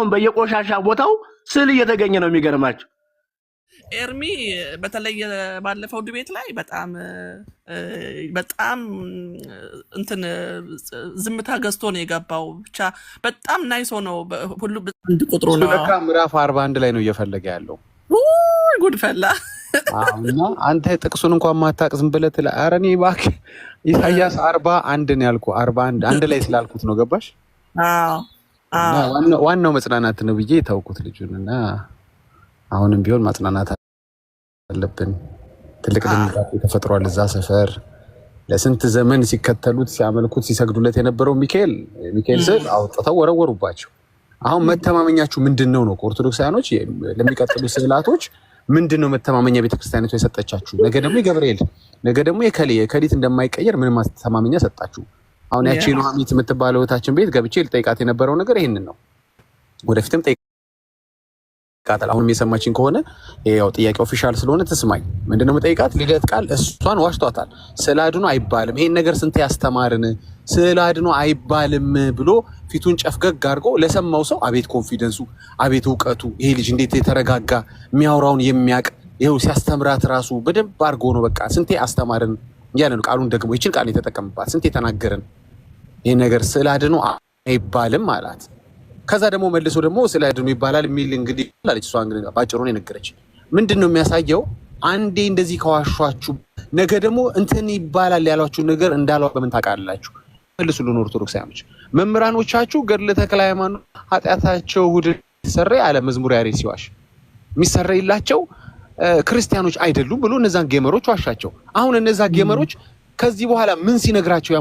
አሁን በየቆሻሻ ቦታው ስዕል እየተገኘ ነው የሚገርማቸው። ኤርሚ በተለይ ባለፈው ድቤት ላይ በጣም በጣም እንትን ዝምታ ገዝቶ ነው የገባው። ብቻ በጣም ናይሶ ነው ሁሉ አንድ ቁጥሩ ነው። ለካ ምዕራፍ 41 ላይ ነው እየፈለገ ያለው። ጉድ ፈላ። እና አንተ ጥቅሱን እንኳን ማታቅ ዝም ብለህ ትላ። ኧረ እኔ እባክህ ኢሳይያስ 41 ነው ያልኩህ 41 አንድ ላይ ስላልኩት ነው ገባሽ? ዋናው መጽናናት ነው ብዬ ታውቁት ልጁን እና አሁንም ቢሆን ማጽናናት አለብን። ትልቅ ድንጋጤ ተፈጥሯል እዛ ሰፈር። ለስንት ዘመን ሲከተሉት ሲያመልኩት ሲሰግዱለት የነበረው ሚካኤል ስዕል አውጥተው ወረወሩባቸው። አሁን መተማመኛችሁ ምንድነው ነው? ኦርቶዶክሳውያኖች ለሚቀጥሉ ስዕላቶች ምንድነው መተማመኛ ቤተክርስቲያኒቱ የሰጠቻችሁ? ነገ ደግሞ የገብርኤል ነገ ደግሞ የከሊት እንደማይቀየር ምን ማስተማመኛ ሰጣችሁ? አሁን ያቺ ኑሐሚት የምትባለው እህታችን ቤት ገብቼ ልጠይቃት የነበረው ነገር ይሄንን ነው። ወደፊትም ጠይቃታል። አሁንም የሰማችኝ ከሆነ ያው ጥያቄ ኦፊሻል ስለሆነ ትስማኝ። ምንድነው መጠይቃት? ልደት ቃል እሷን ዋሽቷታል። ስዕል አድኖ አይባልም። ይሄን ነገር ስንት ያስተማርን ስዕል አድኖ አይባልም ብሎ ፊቱን ጨፍገግ አድርጎ ለሰማው ሰው አቤት ኮንፊደንሱ፣ አቤት እውቀቱ፣ ይሄ ልጅ እንዴት የተረጋጋ የሚያወራውን የሚያቅ ይሄው ሲያስተምራት ራሱ በደንብ አድርጎ ነው በቃ ስንቴ አስተማርን እያለ ነው። ቃሉን ደግሞ ይችን ቃል የተጠቀምባት ስንቴ ተናገርን። ይሄ ነገር ስዕል አድኖ አይባልም አላት። ከዛ ደግሞ መልሶ ደግሞ ስዕል አድኖ ይባላል የሚል እንግዲህ አለች። እሷ እንግዲህ ባጭሩ ነው የነገረች። ምንድነው የሚያሳየው? አንዴ እንደዚህ ከዋሿችሁ ነገ ደግሞ እንትን ይባላል ያሏችሁ ነገር እንዳለው በምን ታውቃላችሁ? መልሱልን ኦርቶዶክሳውያኖች። መምህራኖቻችሁ ገድለ ተክለ ሃይማኖት ኃጢአታቸው እሑድ ይሰረይ አለ መዝሙር ያሬድ ሲዋሽ የሚሰረይላቸው ክርስቲያኖች አይደሉም ብሎ እነዛን ጌመሮች ዋሻቸው። አሁን እነዛ ጌመሮች ከዚህ በኋላ ምን ሲነግራቸው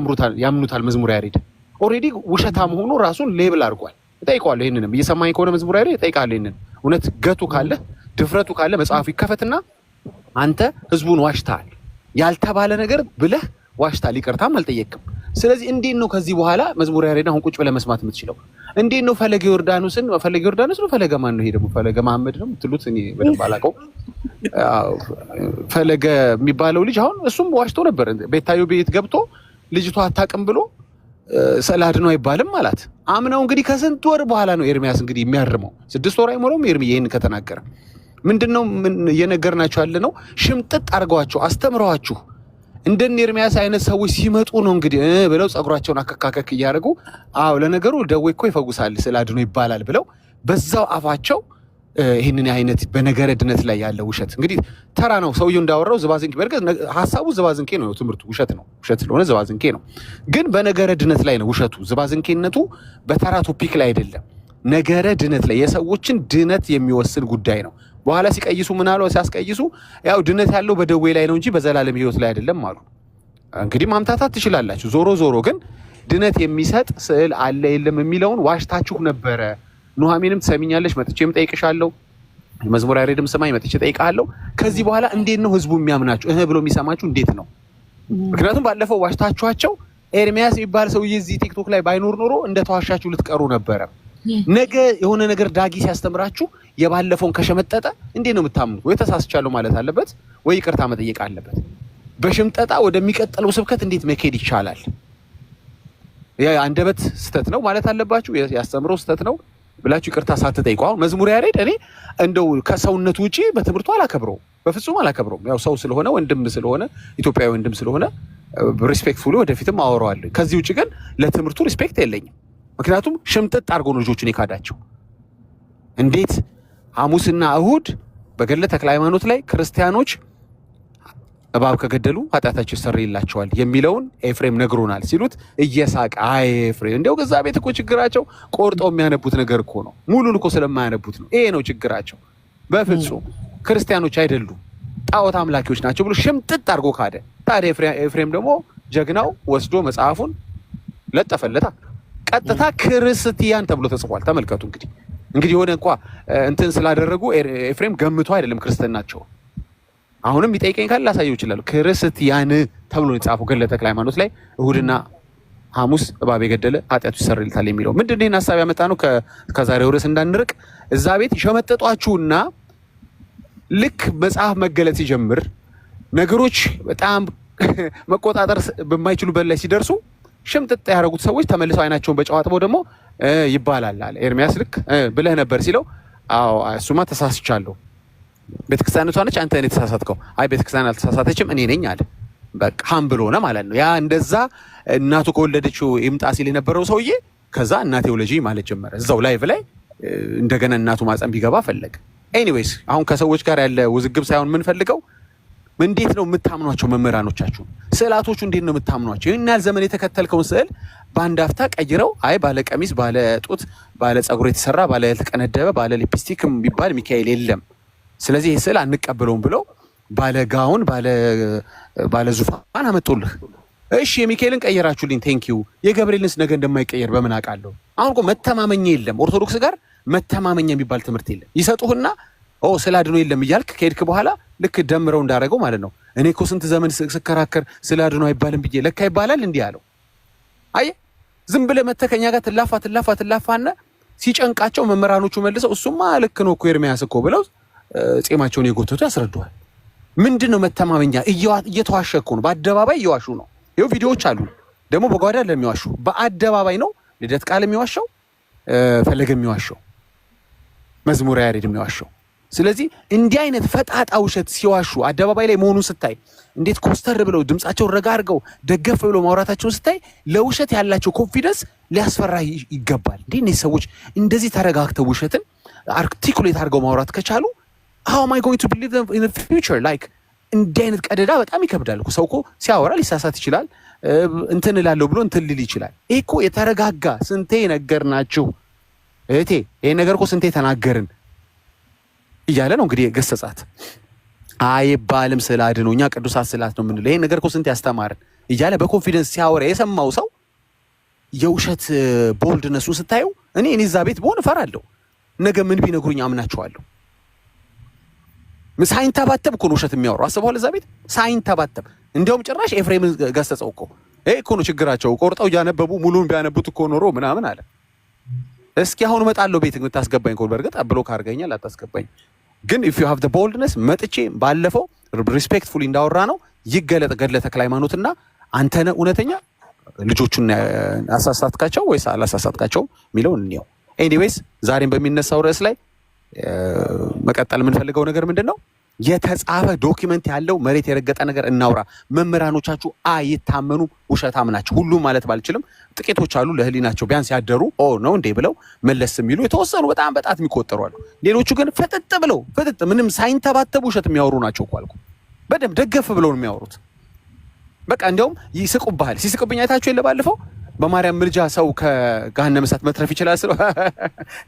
ያምኑታል? መዝሙር ያሬድ ኦልሬዲ ውሸታም ሆኖ ራሱን ሌብል አድርጓል። እጠይቀዋለሁ። ይሄንንም እየሰማኝ ከሆነ መዝሙር ያሬድ እጠይቃለሁ። ይሄንን እውነት ገቱ ካለ ድፍረቱ ካለ መጽሐፉ ይከፈትና አንተ ህዝቡን ዋሽታል ያልተባለ ነገር ብለህ ዋሽታል፣ ይቅርታም አልጠየቅም። ስለዚህ እንዴት ነው ከዚህ በኋላ መዝሙር ያሬድ አሁን ቁጭ ብለህ መስማት የምትችለው? እንዴት ነው ፈለገ ዮርዳኖስ ነው ፈለገ ማን ነው? ይሄ ደግሞ ፈለገ መሐመድ ነው የምትሉት? እኔ በደንብ አላውቀውም። ፈለገ የሚባለው ልጅ አሁን እሱም ዋሽቶ ነበር። ቤታዮ ቤት ገብቶ ልጅቷ አታውቅም ብሎ ስዕል አድኖ አይባልም አላት። አምናው እንግዲህ ከስንት ወር በኋላ ነው ኤርሚያስ እንግዲህ የሚያርመው። 6 ወር አይሞላውም ኤርሚ ይሄን ከተናገረ። ምንድነው እየነገርናችሁ ያለ ነው? ሽምጥጥ አድርገዋችሁ አስተምረዋችሁ እንደነ ኤርሚያስ አይነት ሰዎች ሲመጡ ነው እንግዲህ ብለው ጸጉራቸውን አከካከክ እያደረጉ አዎ ለነገሩ ደዌ እኮ ይፈጉሳል ስዕል አድኖ ይባላል ብለው በዛው አፋቸው ይህንን አይነት በነገረ ድነት ላይ ያለ ውሸት እንግዲህ ተራ ነው። ሰውየው እንዳወራው ዝባዝንኬ በርግጥ ሀሳቡ ዝባዝንኬ ነው። ትምህርቱ ውሸት ነው። ውሸት ስለሆነ ዝባዝንኬ ነው። ግን በነገረ ድነት ላይ ነው ውሸቱ። ዝባዝንኬነቱ በተራ ቶፒክ ላይ አይደለም። ነገረ ድነት ላይ የሰዎችን ድነት የሚወስን ጉዳይ ነው። በኋላ ሲቀይሱ ምን አሉ? ሲያስቀይሱ ያው ድነት ያለው በደዌ ላይ ነው እንጂ በዘላለም ሕይወት ላይ አይደለም አሉ። እንግዲህ ማምታታት ትችላላችሁ። ዞሮ ግን ድነት የሚሰጥ ስዕል አለ የለም የሚለውን ዋሽታችሁ ነበረ። ኑሐሚንም ትሰሚኛለሽ፣ መጥቼም ጠይቅሻለሁ። መዝሙር ያሬድም ስማኝ፣ መጥቼ ጠይቃለሁ። ከዚህ በኋላ እንዴት ነው ህዝቡ የሚያምናችሁ ብሎ የሚሰማችሁ እንዴት ነው? ምክንያቱም ባለፈው ዋሽታችኋቸው ኤርሚያስ የሚባል ሰውዬ እዚህ ቲክቶክ ላይ ባይኖር ኖሮ እንደተዋሻችሁ ልትቀሩ ነበረ። ነገ የሆነ ነገር ዳጊ ሲያስተምራችሁ የባለፈውን ከሸመጠጠ እንዴት ነው የምታምኑት? ወይ ተሳስቻለሁ ማለት አለበት ወይ ይቅርታ መጠየቅ አለበት። በሽምጠጣ ወደሚቀጥለው ስብከት እንዴት መካሄድ ይቻላል? የአንደበት ስተት ነው ማለት አለባችሁ። ያስተምረው ስተት ነው ብላችሁ ይቅርታ ሳትጠይቁ አሁን መዝሙር ያሬድ እኔ እንደው ከሰውነቱ ውጪ በትምህርቱ አላከብረውም፣ በፍጹም አላከብረውም። ያው ሰው ስለሆነ ወንድም ስለሆነ ኢትዮጵያዊ ወንድም ስለሆነ ሪስፔክትፉሊ ወደፊትም አወራዋለሁ። ከዚህ ውጪ ግን ለትምህርቱ ሪስፔክት የለኝም። ምክንያቱም ሽምጥጥ አድርጎ ነው ልጆቹን የካዳቸው። እንዴት ሐሙስና እሁድ በገድለ ተክለ ሃይማኖት ላይ ክርስቲያኖች እባብ ከገደሉ ኃጢአታቸው ይሰረይላቸዋል የሚለውን ኤፍሬም ነግሮናል ሲሉት እየሳቀ አይ ኤፍሬም እንደው ከዛ ቤት እኮ ችግራቸው ቆርጠው የሚያነቡት ነገር እኮ ነው፣ ሙሉን እኮ ስለማያነቡት ነው። ይሄ ነው ችግራቸው። በፍጹም ክርስቲያኖች አይደሉም፣ ጣዖት አምላኪዎች ናቸው ብሎ ሽምጥጥ አድርጎ ካደ። ታዲያ ኤፍሬም ደግሞ ጀግናው ወስዶ መጽሐፉን ለጠፈለታ። ቀጥታ ክርስቲያን ተብሎ ተጽፏል። ተመልከቱ እንግዲህ የሆነ እንኳ እንትን ስላደረጉ ኤፍሬም ገምቶ አይደለም ክርስትናቸው። አሁንም ይጠይቀኝ ካለ ላሳየው ይችላል። ክርስቲያን ተብሎ የጻፈው ገድለ ተክለ ሃይማኖት ላይ እሁድና ሐሙስ እባብ የገደለ ኃጢአቱ ይሰረይለታል የሚለው ምንድን ነው? ይህን ሀሳብ ያመጣ ነው ከዛሬው ርዕስ እንዳንርቅ። እዛ ቤት ሸመጠጧችሁና ልክ መጽሐፍ መገለጥ ሲጀምር ነገሮች በጣም መቆጣጠር በማይችሉበት ላይ ሲደርሱ ሽምጥጥ ያደረጉት ሰዎች ተመልሰው አይናቸውን በጨዋጥበው ደግሞ ይባላል አለ ኤርሚያስ ልክ ብለህ ነበር ሲለው አዎ እሱማ ተሳስቻለሁ ቤተክርስቲያኒቷ ነች አንተ ነህ የተሳሳትከው አይ ቤተክርስቲያን አልተሳሳተችም እኔ ነኝ አለ በቃ ሀምብል ሆነ ማለት ነው ያ እንደዛ እናቱ ከወለደችው ይምጣ ሲል የነበረው ሰውዬ ከዛ እናቴ ወለጂ ማለት ጀመረ እዛው ላይቭ ላይ እንደገና እናቱ ማጸን ቢገባ ፈለገ ኤኒዌይስ አሁን ከሰዎች ጋር ያለ ውዝግብ ሳይሆን ምን ፈልገው እንዴት ነው የምታምኗቸው መምህራኖቻችሁ ስዕላቶቹ እንዴት ነው የምታምኗቸው ይሄን ያህል ዘመን የተከተልከውን ስዕል በአንድ አፍታ ቀይረው አይ ባለ ቀሚስ ባለ ጡት ባለ ጸጉር የተሰራ ባለ ተቀነደበ ባለ ሊፕስቲክም ቢባል ሚካኤል የለም ስለዚህ ይሄ ስዕል አንቀበለውም ብለው ባለ ጋውን ባለ ዙፋን አመጡልህ እሺ የሚካኤልን ቀየራችሁልኝ ቴንክ ዩ የገብርኤልንስ ነገ እንደማይቀየር በምን አውቃለሁ አሁን እኮ መተማመኛ የለም ኦርቶዶክስ ጋር መተማመኛ የሚባል ትምህርት የለም ይሰጡህና ስላድኖ የለም እያልክ ከሄድክ በኋላ ልክ ደምረው እንዳደረገው ማለት ነው እኔ እኮ ስንት ዘመን ስከራከር ስላድኖ አይባልም ብዬ ለካ ይባላል እንዲህ አለው አይ ዝም ብለህ መተከኛ ጋር ትላፋና ሲጨንቃቸው መምህራኖቹ መልሰው እሱማ ልክ ነው እኮ ኤርሚያስ እኮ ብለው ጺማቸውን የጎተቱ ያስረዱዋል ምንድነው መተማመኛ እየተዋሸ እኮ ነው በአደባባይ እየዋሹ ነው ይሄው ቪዲዮዎች አሉ ደግሞ በጓዳ ለሚዋሹ በአደባባይ ነው ልደት ቃል የሚዋሸው ፈለገ የሚዋሸው መዝሙር ያሬድ የሚዋሸው ስለዚህ እንዲህ አይነት ፈጣጣ ውሸት ሲዋሹ አደባባይ ላይ መሆኑን ስታይ እንዴት ኮስተር ብለው ድምጻቸው ረጋ አድርገው ደገፍ ብለው ማውራታቸውን ስታይ ለውሸት ያላቸው ኮንፊደንስ ሊያስፈራ ይገባል እንዴ ሰዎች እንደዚህ ተረጋግተው ውሸትን አርቲኩሌት አድርገው ማውራት ከቻሉ how am I going to believe them in the future like እንዲህ አይነት ቀደዳ በጣም ይከብዳል እኮ ሰው እኮ ሲያወራ ሊሳሳት ይችላል እንትን እላለሁ ብሎ እንትን ሊል ይችላል ይሄ እኮ የተረጋጋ ስንቴ ነገርናችሁ እህቴ ይሄ ነገር እኮ ስንቴ ተናገርን እያለ ነው እንግዲህ ገሰጻት አይባልም ስላድኖኛ ቅዱሳት ስላት ነው የምንለው ይሄ ነገር እኮ ስንቴ ያስተማርን እያለ በኮንፊደንስ ሲያወራ የሰማው ሰው የውሸት ቦልድነሱ ስታዩ እኔ እዛ ቤት በሆነ ፈራለሁ ነገ ምን ቢነግሩኝ አምናቸዋለሁ ሳይንተባተብ እኮ ነው ውሸት የሚያወራው አስበዋል እዛ ቤት ሳይንተባተብ እንደውም ጭራሽ ኤፍሬም ገሰጸው እኮ እኮ ነው ችግራቸው ቆርጠው ያነበቡ ሙሉን ቢያነቡት እኮ ኖሮ ምናምን አለ እስኪ አሁን እመጣለሁ ቤት እንታስገባኝ ኮል በርግጥ አብሎክ አድርገኛል አታስገባኝ ግን if you have the boldness መጥቼ ባለፈው ሪስፔክትፉሊ እንዳወራ ነው ይገለጥ ገድለ ተክለ ሃይማኖትና አንተ ነህ እውነተኛ ልጆቹን አሳሳትካቸው ወይስ አላሳሳትካቸው ሚለው ነው ኤኒዌይስ ዛሬም በሚነሳው ርዕስ ላይ መቀጠል የምንፈልገው ነገር ምንድነው የተጻፈ ዶክመንት ያለው መሬት የረገጠ ነገር እናውራ መምህራኖቻችሁ አይታመኑ ውሸታም ናቸው ሁሉ ማለት ባልችልም ጥቂቶች አሉ ለህሊናቸው ቢያንስ ያደሩ ነው እንዴ ብለው መለስ የሚሉ የተወሰኑ በጣም በጣት የሚቆጠሩ አሉ ሌሎቹ ግን ፍጥጥ ብለው ምንም ሳይንተባተቡ ውሸት የሚያወሩ ናቸው እኮ አልኩ በደም ደገፍ ብለው ነው የሚያወሩት በቃ እንደውም ይስቁብሃል ሲስቁብኝ አይታችሁ የለባለፈው በማርያም ምልጃ ሰው ከገሃነመ እሳት መትረፍ ይችላል ስለ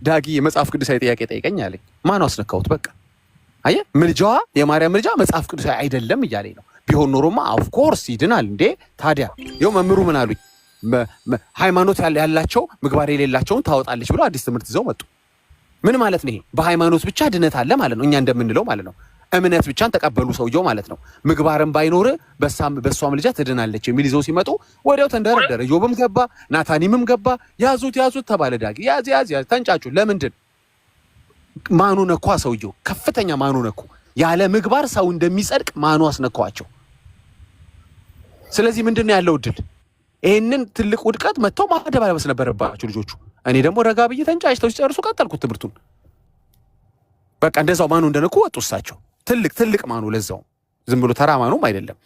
ዳጊ የመጽሐፍ ቅዱሳዊ ጥያቄ ጠይቀኝ አለኝ ማን አስነካውት በቃ አየ ምልጃዋ የማርያም ምልጃ መጽሐፍ ቅዱሳዊ አይደለም እያለኝ ነው ቢሆን ኖሮማ ኦፍ ኮርስ ይድናል እንዴ ታዲያ ይኸው መምሩ ምን አሉኝ ሃይማኖት ያላቸው ምግባር የሌላቸውን ታወጣለች ብሎ አዲስ ትምህርት ይዘው መጡ ምን ማለት ነው ይሄ በሃይማኖት ብቻ ድነት አለ ማለት ነው እኛ እንደምንለው ማለት ነው እምነት ብቻን ተቀበሉ ሰውየው ማለት ነው ምግባርም ባይኖር በሷም ልጅ ትድናለች የሚል ይዘው ሲመጡ ወዲያው ተንደረደረ ዮብም ገባ ናታኒምም ገባ ያዙት ተባለ ዳጊ ያዝ ተንጫጩ ለምንድን ማኑ ነኳ ሰውየው ከፍተኛ ማኑ ነኩ ያለ ምግባር ሰው እንደሚጸድቅ ማኑ አስነካዋቸው ስለዚህ ምንድነው ያለው ድል ይሄንን ትልቅ ውድቀት መጥተው ማደባለበስ ነበረባቸው ልጆቹ እኔ ደግሞ ረጋ ብዬ ተንጫጭተው ሲጨርሱ ቀጠልኩት ትምህርቱን በቃ እንደዛው ማኑ እንደነኩ ወጡሳቸው ትልቅ ማኑ ለዛው ዝም ብሎ ተራ ማኑም አይደለም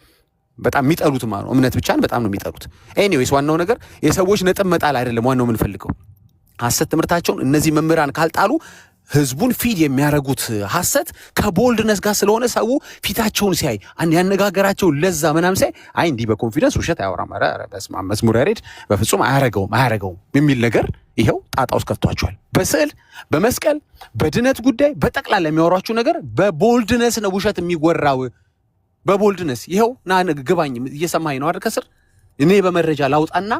በጣም የሚጠሉት ማኑ እምነት ብቻን በጣም ነው የሚጠሉት ኤኒዌይስ ዋናው ነገር የሰዎች ነጥብ መጣል አይደለም ዋናው ምን ፈልገው ሐሰት ትምህርታቸውን እነዚህ መምህራን ካልጣሉ ህዝቡን ፊድ የሚያረጉት ሐሰት ከቦልድነስ ጋር ስለሆነ ሰው ፊታቸውን ሲያይ ያነጋገራቸው ለዛ ምናም ሲያይ አይ እንዲህ በኮንፊደንስ ውሸት አያወራም ኧረ በስመ አብ መዝሙር ያሬድ በፍጹም አያረገውም የሚል ነገር ይሄው ጣጣ ውስጥ ከቷቸዋል በስዕል በመስቀል በድነት ጉዳይ በጠቅላላ የሚያወራችሁ ነገር በቦልድነስ ነው ውሸት የሚወራው በቦልድነስ ይሄው ና ግባኝ እየሰማኝ ነው አይደል ከስር እኔ በመረጃ ላውጣና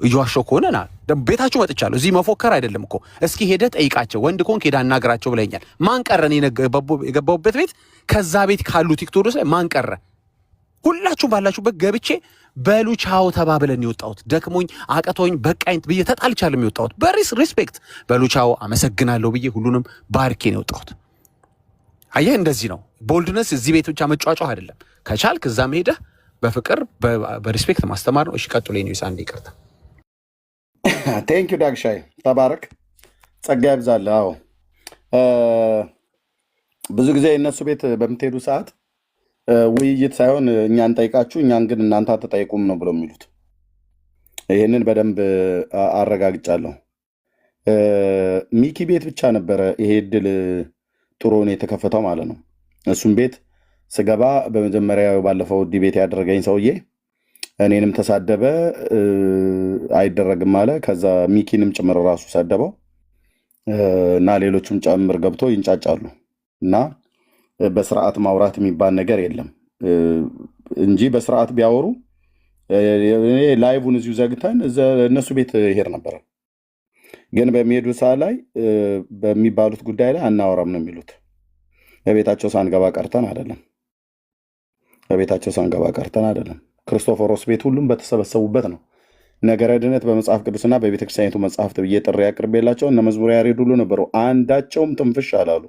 እየዋሸው ከሆነና ቤታችሁ መጥቻለሁ እዚህ መፎከር አይደለም እኮ እስኪ ሄደ ጠይቃቸው ወንድ ኮንክ ሄዳ አናግራቸው ብለኛል ማን ቀረ እኔ የገባሁበት ቤት ከዛ ቤት ካሉ ቲክቶክስ ላይ ማን ቀረ ሁላችሁ ባላችሁበት ገብቼ በሉ ቻው ተባብለን ይወጣውት ደክሞኝ አቀቶኝ በቃኝ ብዬ ተጣልቻለሁ የሚወጣውት በሪስፔክት በሉ ቻው አመሰግናለሁ ብዬ ሁሉንም ባርኬ ነው የወጣውት አየህ እንደዚህ ነው ቦልድነስ እዚህ ቤት ብቻ መጫጫው አይደለም ከቻልክ እዛም ሄደህ በፍቅር በሪስፔክት ማስተማር ነው። እሺ ቀጥሎ ኔስ አንድ ይቅርታ። ቴንክ ዩ ዳግሻይ ተባረክ፣ ጸጋ ይብዛልህ። አዎ ብዙ ጊዜ እነሱ ቤት በምትሄዱ ሰዓት ውይይት ሳይሆን እኛን ጠይቃችሁ እኛን ግን እናንተ አትጠይቁም ነው ብለው የሚሉት። ይህንን በደንብ አረጋግጫለሁ። ሚኪ ቤት ብቻ ነበረ ይሄ እድል ጥሩን የተከፈተው ማለት ነው። እሱም ቤት ስገባ በመጀመሪያ ባለፈው ዲቤት ያደረገኝ ሰውዬ እኔንም ተሳደበ፣ አይደረግም አለ። ከዛ ሚኪንም ጭምር ራሱ ሰደበው እና ሌሎችም ጨምር ገብቶ ይንጫጫሉ። እና በስርዓት ማውራት የሚባል ነገር የለም እንጂ በስርዓት ቢያወሩ እኔ ላይቡን እዚሁ ዘግተን እነሱ ቤት ይሄድ ነበረ። ግን በሚሄዱ ሰዓት ላይ በሚባሉት ጉዳይ ላይ አናወራም ነው የሚሉት። በቤታቸው ሳንገባ ቀርተን አይደለም፣ በቤታቸው ሳንገባ ቀርተን አይደለም። ክርስቶፎሮስ ቤት ሁሉም በተሰበሰቡበት ነው ነገረ ድነት በመጽሐፍ ቅዱስና በቤተክርስቲያኒቱ መጽሐፍት ብዬ ጥሪ አቅርቤላቸው እነ መዝሙረ ያሬድ ሁሉ ነበሩ። አንዳቸውም ትንፍሽ አላሉ።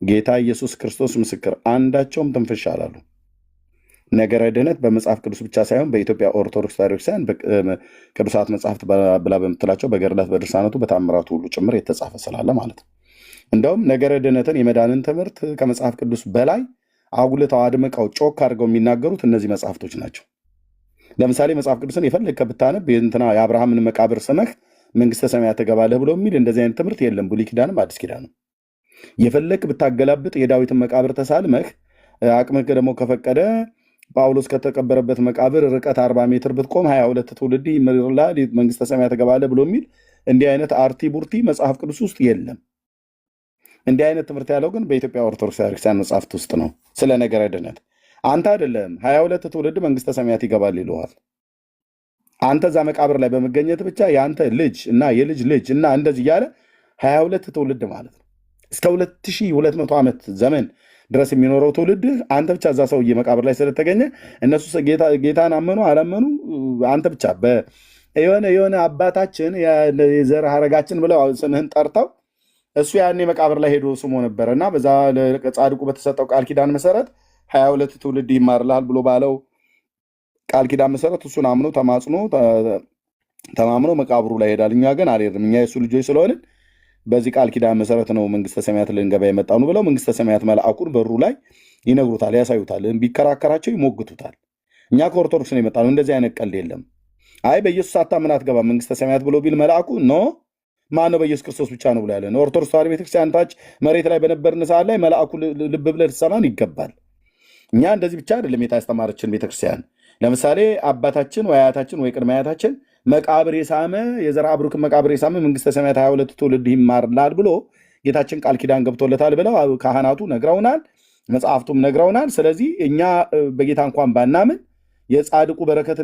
ጌታ ኢየሱስ ክርስቶስ ምስክር፣ አንዳቸውም ትንፍሽ አላሉ። ነገረ ድነት በመጽሐፍ ቅዱስ ብቻ ሳይሆን በኢትዮጵያ ኦርቶዶክስ ቤተክርስቲያን ቅዱሳት መጽሐፍት ብላ በምትላቸው በገድላት በድርሳናቱ በታምራቱ ሁሉ ጭምር የተጻፈ ስላለ ማለት ነው። እንደውም ነገረ ድነትን የመዳንን ትምህርት ከመጽሐፍ ቅዱስ በላይ አጉልተው አድምቀው ጮክ አድርገው የሚናገሩት እነዚህ መጽሐፍቶች ናቸው። ለምሳሌ መጽሐፍ ቅዱስን የፈለግከ ብታነብ እንትና የአብርሃምን መቃብር ስመህ መንግስተ ሰማያት ትገባለህ ብሎ የሚል እንደዚህ አይነት ትምህርት የለም። ብሉይ ኪዳንም አዲስ ኪዳንም የፈለግክ ብታገላብጥ የዳዊትን መቃብር ተሳልመህ አቅምህ ደግሞ ከፈቀደ ጳውሎስ ከተቀበረበት መቃብር ርቀት 40 ሜትር ብትቆም 22 ትውልድ ይምርልሃል መንግስተ ሰማያት ትገባለህ ብሎ የሚል እንዲህ አይነት አርቲ ቡርቲ መጽሐፍ ቅዱስ ውስጥ የለም። እንዲህ አይነት ትምህርት ያለው ግን በኢትዮጵያ ኦርቶዶክስ ቤተክርስቲያን መጽሐፍት ውስጥ ነው። ስለ ነገረ ድነት አንተ አይደለም 22 ትውልድ መንግስተ ሰማያት ይገባል ይለዋል። አንተ እዛ መቃብር ላይ በመገኘት ብቻ የአንተ ልጅ እና የልጅ ልጅ እና እንደዚህ እያለ 22 ትውልድ ማለት ነው። እስከ 2200 ዓመት ዘመን ድረስ የሚኖረው ትውልድ አንተ ብቻ እዛ ሰውዬ መቃብር ላይ ስለተገኘ እነሱ ጌታን አመኑ አላመኑ አንተ ብቻ የሆነ አባታችን የዘር ሐረጋችን ብለው ስምህን ጠርተው እሱ ያኔ መቃብር ላይ ሄዶ ስሞ ነበረ እና በዛ ጻድቁ በተሰጠው ቃል ኪዳን መሰረት 22 ትውልድ ይማርልሃል ብሎ ባለው ቃል ኪዳን መሰረት እሱን አምኖ ተማምኖ መቃብሩ ላይ ሄዳል። እኛ ግን አልሄድም፣ እኛ የእሱ ልጆች ስለሆንን በዚህ ቃል ኪዳን መሰረት ነው መንግስተ ሰማያት ልንገባ የመጣ ነው ብለው መንግስተ ሰማያት መልአኩን በሩ ላይ ይነግሩታል፣ ያሳዩታል። ቢከራከራቸው ይሞግቱታል። እኛ ከኦርቶዶክስ ነው የመጣ ነው፣ እንደዚህ አይነት ቀልድ የለም። አይ በኢየሱስ አታምን አትገባም መንግስተ ሰማያት ብሎ ቢል መልአኩ ኖ ማነው በኢየሱስ ክርስቶስ ብቻ ነው ብሎ ያለ ነው። ኦርቶዶክስ ተዋሕዶ ቤተክርስቲያን ታች መሬት ላይ በነበርን ሰዓት ላይ መልአኩ ልብ ብለህ ልትሰማን ይገባል። እኛ እንደዚህ ብቻ አይደለም የታስተማረችን ቤተክርስቲያን። ለምሳሌ አባታችን ወይ አያታችን ወይ ቅድመ አያታችን መቃብር የሳመ የዘርዓ ብሩክን መቃብር የሳመ መንግስተ ሰማያት 22 ትውልድ ይማርላል ብሎ ጌታችን ቃል ኪዳን ገብቶለታል ብለው ካህናቱ ነግረውናል፣ መጽሐፍቱም ነግረውናል። ስለዚህ እኛ በጌታ እንኳን ባናምን የጻድቁ በረከት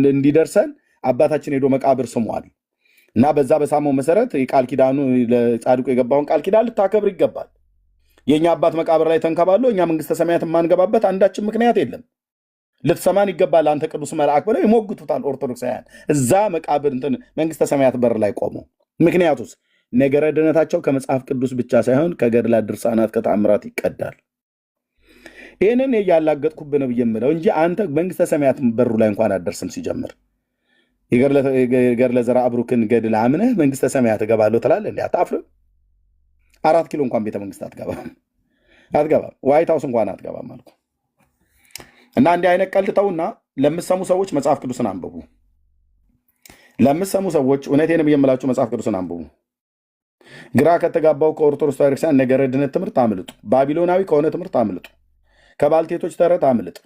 እንዲደርሰን አባታችን ሄዶ መቃብር ስሟል እና በዛ በሳመው መሰረት የቃል ኪዳኑ ለጻድቁ የገባውን ቃል ኪዳን ልታከብር ይገባል። የእኛ አባት መቃብር ላይ ተንከባሎ እኛ መንግስተ ሰማያት የማንገባበት አንዳችን ምክንያት የለም። ልትሰማን ይገባል አንተ ቅዱስ መልአክ ብለው ይሞግቱታል ኦርቶዶክሳውያን እዛ መቃብር መንግስተ ሰማያት በር ላይ ቆሙ። ምክንያቱስ ነገረ ድነታቸው ከመጽሐፍ ቅዱስ ብቻ ሳይሆን ከገድላት ድርሳናት ከተአምራት ይቀዳል። ይህንን ያላገጥኩብህ ነው ብዬ የምለው እንጂ አንተ መንግስተ ሰማያት በሩ ላይ እንኳን አደርስም። ሲጀምር የገድለ ዘርዓ ብሩክን ገድል አምነህ መንግስተ ሰማያት እገባለሁ ትላለህ እንዴ? አታፍርም? 4 ኪሎ እንኳን ቤተ መንግስት አትገባም። ዋይት ሃውስ እንኳን አትገባም አልኩ። እና እንዲህ አይነት ቀልድ ተውና ለምትሰሙ ሰዎች መጽሐፍ ቅዱስን አንብቡ። ለምትሰሙ ሰዎች እውነቴንም የምላችሁ መጽሐፍ ቅዱስን አንብቡ። ግራ ከተጋባው ከኦርቶዶክስ ቤተክርስቲያን ነገረ ድነት ትምህርት አምልጡ። ባቢሎናዊ ከሆነ ትምህርት አምልጡ። ከባልቴቶች ተረት አምልጥ።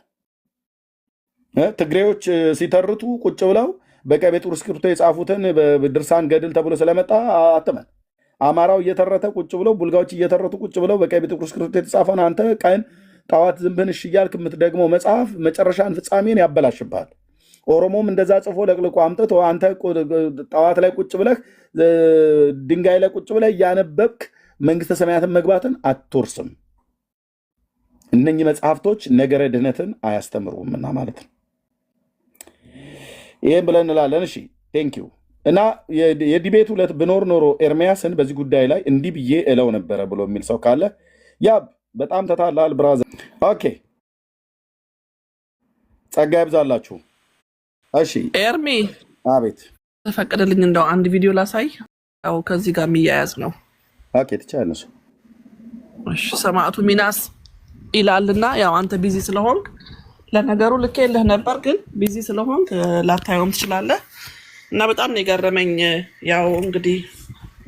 ትግሬዎች ሲተርቱ ቁጭ ብለው በቀይ በጥሩ እስክሪብቶ የጻፉትን በድርሳን ገድል ተብሎ ስለመጣ አትመን። አማራው እየተረተ ቁጭ ብለው፣ ቡልጋዎች እየተረቱ ቁጭ ብለው በቀይ በጥሩ እስክሪብቶ የተጻፈውን አንተ ቀን ጠዋት ዝንብን እሺ እያልክ የምትደግመው መጽሐፍ መጨረሻን ፍጻሜን ያበላሽብሃል። ኦሮሞም እንደዛ ጽፎ ለቅልቆ አምጥቶ አንተ ጠዋት ላይ ቁጭ ብለህ ድንጋይ ላይ ቁጭ ብለህ እያነበብክ መንግስተ ሰማያትን መግባትን አትወርስም። እነኚህ መጽሐፍቶች ነገረ ድህነትን አያስተምሩምና ማለት ነው። ይህም ብለን እንላለን። እሺ ቴንኪው። እና የዲቤት ዕለት ብኖር ኖሮ ኤርሚያስን በዚህ ጉዳይ ላይ እንዲህ ብዬ እለው ነበረ ብሎ የሚል ሰው ካለ ያ በጣም ተታላል ብራዘር። ኦኬ ጸጋ ይብዛላችሁ። እሺ ኤርሚ አቤት። ተፈቀደልኝ እንደው አንድ ቪዲዮ ላሳይ። ያው ከዚህ ጋር የሚያያዝ ነው። ኦኬ ትቻለሽ። እሺ ሰማዕቱ ሚናስ ይላልና ያው አንተ ቢዚ ስለሆንክ ለነገሩ ልኬልህ ነበር፣ ግን ቢዚ ስለሆንክ ላታየውም ትችላለህ። እና በጣም ነው የገረመኝ። ያው እንግዲህ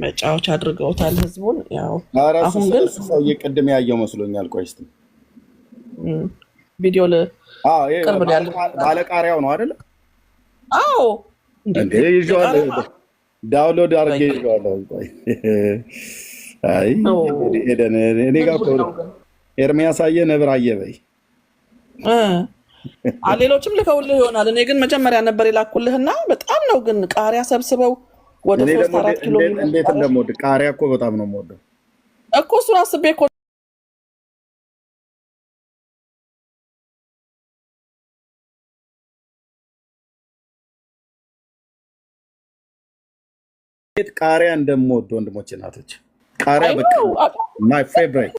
መጫወቻ አድርገውታል ህዝቡን። ያው አሁን ግን ሰውዬ ቅድም ያየው መስሎኛል። ቆይ እስኪ ቪዲዮ ቅርብ ያለ ባለቃሪያው ነው አይደል? አዎ እንዴ ይዤዋለሁ፣ ዳውንሎድ አድርጌ ይዤዋለሁ። ቆይ አይ ሄደን እኔ ጋር ኤርሚያስ አየህ ነብር አየህ በይ። ሌሎችም ልከውልህ ይሆናል። እኔ ግን መጀመሪያ ነበር የላኩልህና በጣም ነው ግን ቃሪያ ሰብስበው ወደ 3-4 ኪሎ እንዴት እንደምወድ ቃሪያ እኮ በጣም ነው የምወደው እኮ እሱን አስቤ እኮ ቃሪያ እንደምወድ ወንድሞቼ እናቶች፣ ቃሪያ በቃ ማይ ፌቨራይት።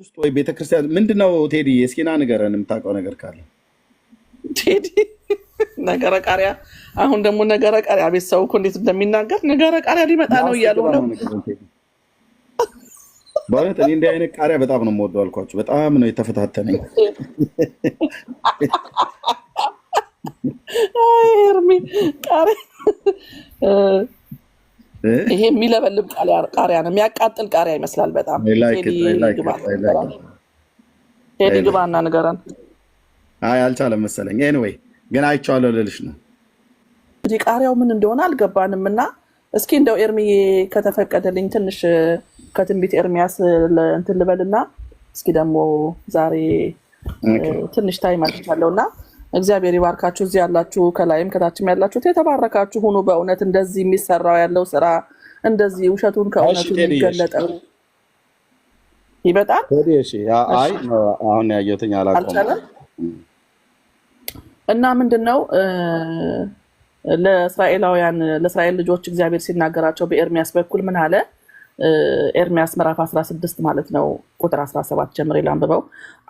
ውስጥ ወይ ቤተክርስቲያን ምንድነው ቴዲ? እስኪና ንገረን የምታውቀው ነገር ካለ ቴዲ። ነገረ ቃሪያ አሁን ደግሞ ነገረ ቃሪያ ቤት ሰው እኮ እንዴት እንደሚናገር ነገረ ቃሪያ ሊመጣ ነው እያሉ ነው። በእውነት እኔ እንዲህ አይነት ቃሪያ በጣም ነው የምወደው አልኳቸው። በጣም ነው የተፈታተነኝ። ኤርሚ ቃሪያ ይሄ የሚለበልብ ቃሪያ ነው፣ የሚያቃጥል ቃሪያ ይመስላል በጣም። ቴዲ ግባና ንገረን። አይ አልቻለም መሰለኝ። ኤኒዌይ ግን አይቼዋለሁ ልልሽ ነው። እንግዲህ ቃሪያው ምን እንደሆነ አልገባንም እና እስኪ እንደው ኤርሚዬ ከተፈቀደልኝ ትንሽ ከትንቢት ኤርሚያስ እንትን ልበልና እስኪ ደግሞ ዛሬ ትንሽ ታይም አድርቻለሁና እግዚአብሔር ይባርካችሁ። እዚህ ያላችሁ ከላይም ከታችም ያላችሁት የተባረካችሁ ሁኑ። በእውነት እንደዚህ የሚሰራው ያለው ስራ እንደዚህ ውሸቱን ከእውነቱ የሚገለጠው ይበጣል። አይ አሁን ያየሁትኝ አላውቀውም። እና ምንድነው ለእስራኤላውያን ለእስራኤል ልጆች እግዚአብሔር ሲናገራቸው በኤርሚያስ በኩል ምን አለ? ኤርሚያስ ምዕራፍ 16 ማለት ነው ቁጥር 17 ጀምሬ ላንብበው።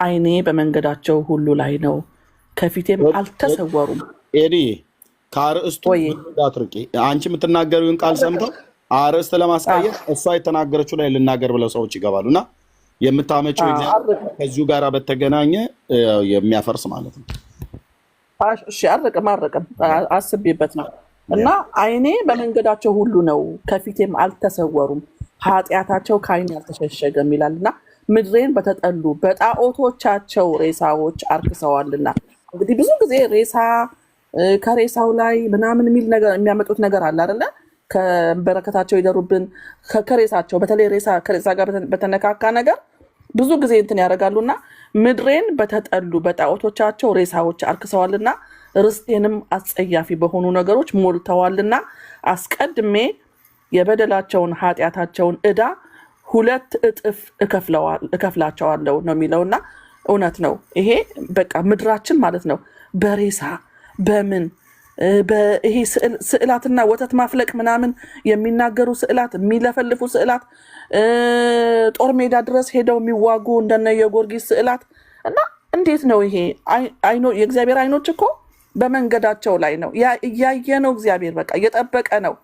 ዓይኔ በመንገዳቸው ሁሉ ላይ ነው ከፊቴም አልተሰወሩም። ኤዲ ከአርእስቱ አትርቂ። አንቺ የምትናገሪውን ቃል ሰምተው አርእስት ለማስቀየር እሷ የተናገረችው ላይ ልናገር ብለው ሰዎች ይገባሉ እና የምታመጪው ከዚሁ ጋር በተገናኘ የሚያፈርስ ማለት ነው። እሺ አርቅም አስቤበት ነው። እና ዓይኔ በመንገዳቸው ሁሉ ነው ከፊቴም አልተሰወሩም፣ ኃጢአታቸው ከዓይኔ አልተሸሸገም ይላል እና ምድሬን በተጠሉ በጣዖቶቻቸው ሬሳዎች አርክሰዋልና። እንግዲህ ብዙ ጊዜ ሬሳ ከሬሳው ላይ ምናምን የሚል ነገር የሚያመጡት ነገር አለ አይደለ? ከበረከታቸው ይደሩብን ከሬሳቸው፣ በተለይ ሬሳ ከሬሳ ጋር በተነካካ ነገር ብዙ ጊዜ እንትን ያደርጋሉና ምድሬን በተጠሉ በጣዖቶቻቸው ሬሳዎች አርክሰዋልና ርስቴንም አስጸያፊ በሆኑ ነገሮች ሞልተዋልና አስቀድሜ የበደላቸውን ኃጢአታቸውን ዕዳ 2 እጥፍ እከፍላቸዋለሁ ነው የሚለውና እውነት ነው። ይሄ በቃ ምድራችን ማለት ነው በሬሳ በምን ይሄ ስዕላትና ወተት ማፍለቅ ምናምን የሚናገሩ ስዕላት፣ የሚለፈልፉ ስዕላት፣ ጦር ሜዳ ድረስ ሄደው የሚዋጉ እንደነ የጊዮርጊስ ስዕላት እና እንዴት ነው ይሄ? የእግዚአብሔር ዓይኖች እኮ በመንገዳቸው ላይ ነው እያየ ነው። እግዚአብሔር በቃ እየጠበቀ ነው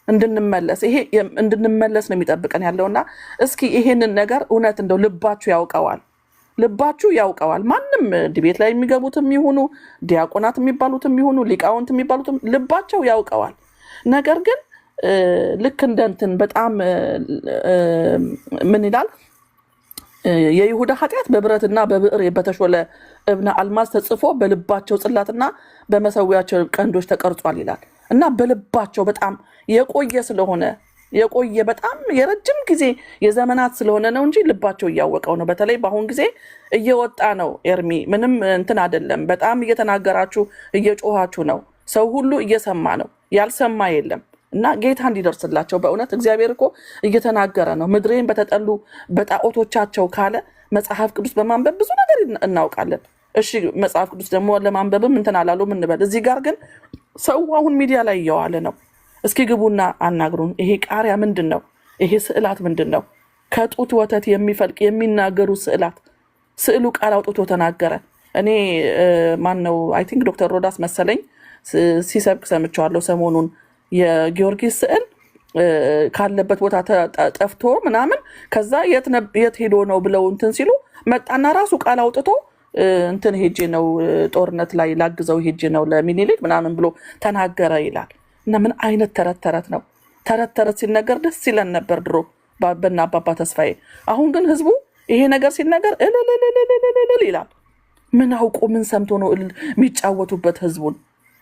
እንድንመለስ። ይሄ እንድንመለስ ነው የሚጠብቀን ያለውና እስኪ ይሄንን ነገር እውነት እንደው ልባችሁ ያውቀዋል። ማንም ዲቤት ላይ የሚገቡትም ይሁኑ ዲያቆናት የሚባሉትም ይሁኑ ሊቃውንት የሚባሉትም ልባቸው ያውቀዋል። ነገር ግን ልክ እንደንትን በጣም ምን ይላል? የይሁዳ ኃጢአት በብረትና በብዕር በተሾለ እብነ አልማዝ ተጽፎ በልባቸው ጽላትና በመሰዊያቸው ቀንዶች ተቀርጿል ይላል እና በልባቸው በጣም የቆየ በጣም የረጅም ጊዜ የዘመናት ስለሆነ ነው እንጂ ልባቸው እያወቀው ነው። በተለይ በአሁን ጊዜ እየወጣ ነው። ኤርሚ ምንም እንትን አይደለም። በጣም እየተናገራችሁ እየጮኋችሁ ነው። ሰው ሁሉ እየሰማ ነው። ያልሰማ የለም እና ጌታ እንዲደርስላቸው በእውነት እግዚአብሔር እኮ እየተናገረ ነው። ምድሬን በተጠሉ በጣዖቶቻቸው ካለ መጽሐፍ ቅዱስ በማንበብ ብዙ ነገር እናውቃለን። እሺ መጽሐፍ ቅዱስ ደግሞ ለማንበብም እንትን አላሉም እንበል። እዚህ ጋር ግን ሰው አሁን ሚዲያ ላይ እየዋለ ነው። እስኪ ግቡና አናግሩን። ይሄ ቃሪያ ምንድን ነው? ይሄ ስዕላት ምንድን ነው? ከጡት ወተት የሚፈልቅ የሚናገሩ ስዕላት። ስዕሉ ቃል አውጥቶ ተናገረ። እኔ ማን ነው አይ ቲንክ ዶክተር ሮዳስ መሰለኝ ሲሰብክ ሰምቼዋለሁ ሰሞኑን የጊዮርጊስ ስዕል ካለበት ቦታ ጠፍቶ ምናምን ከዛ የት ሄዶ ነው ብለው እንትን ሲሉ መጣና ራሱ ቃል አውጥቶ እንትን ሄጄ ነው ጦርነት ላይ ላግዘው ሄጄ ነው ለሚኒሊክ ምናምን ብሎ ተናገረ ይላል። እና ምን አይነት ተረት ነው? ተረት ሲነገር ደስ ይለን ነበር ድሮ በና አባባ ተስፋዬ። አሁን ግን ህዝቡ ይሄ ነገር ሲነገር እልልልልልል ይላል። ምን አውቆ ምን ሰምቶ ነው የሚጫወቱበት ህዝቡን?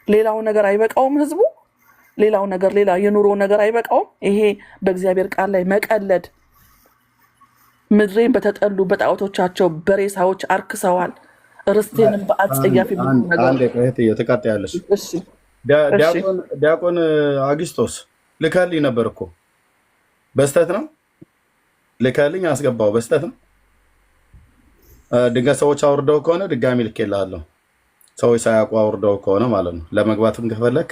ሌላው ነገር አይበቃውም ህዝቡ? ሌላው ነገር ሌላ የኑሮ ነገር አይበቃውም? ይሄ በእግዚአብሔር ቃል ላይ መቀለድ። ምድሬን በተጠሉ በጣዖቶቻቸው በሬሳዎች አርክሰዋል፣ ርስቴንም በአጸያፊ ነገር። አንዴ ቆይት እየተቃጠያለሽ። እሺ ዲያቆን አግስቶስ ልከልኝ ነበር እኮ በስተት ነው ልከልኝ አስገባው በስተት ነው። ድንገት ሰዎች አውርደው ከሆነ ድጋሚ ልኬልሃለሁ። ሰዎች ሳያውቁ አውርደው ከሆነ ማለት ነው። ለመግባትም ከፈለክ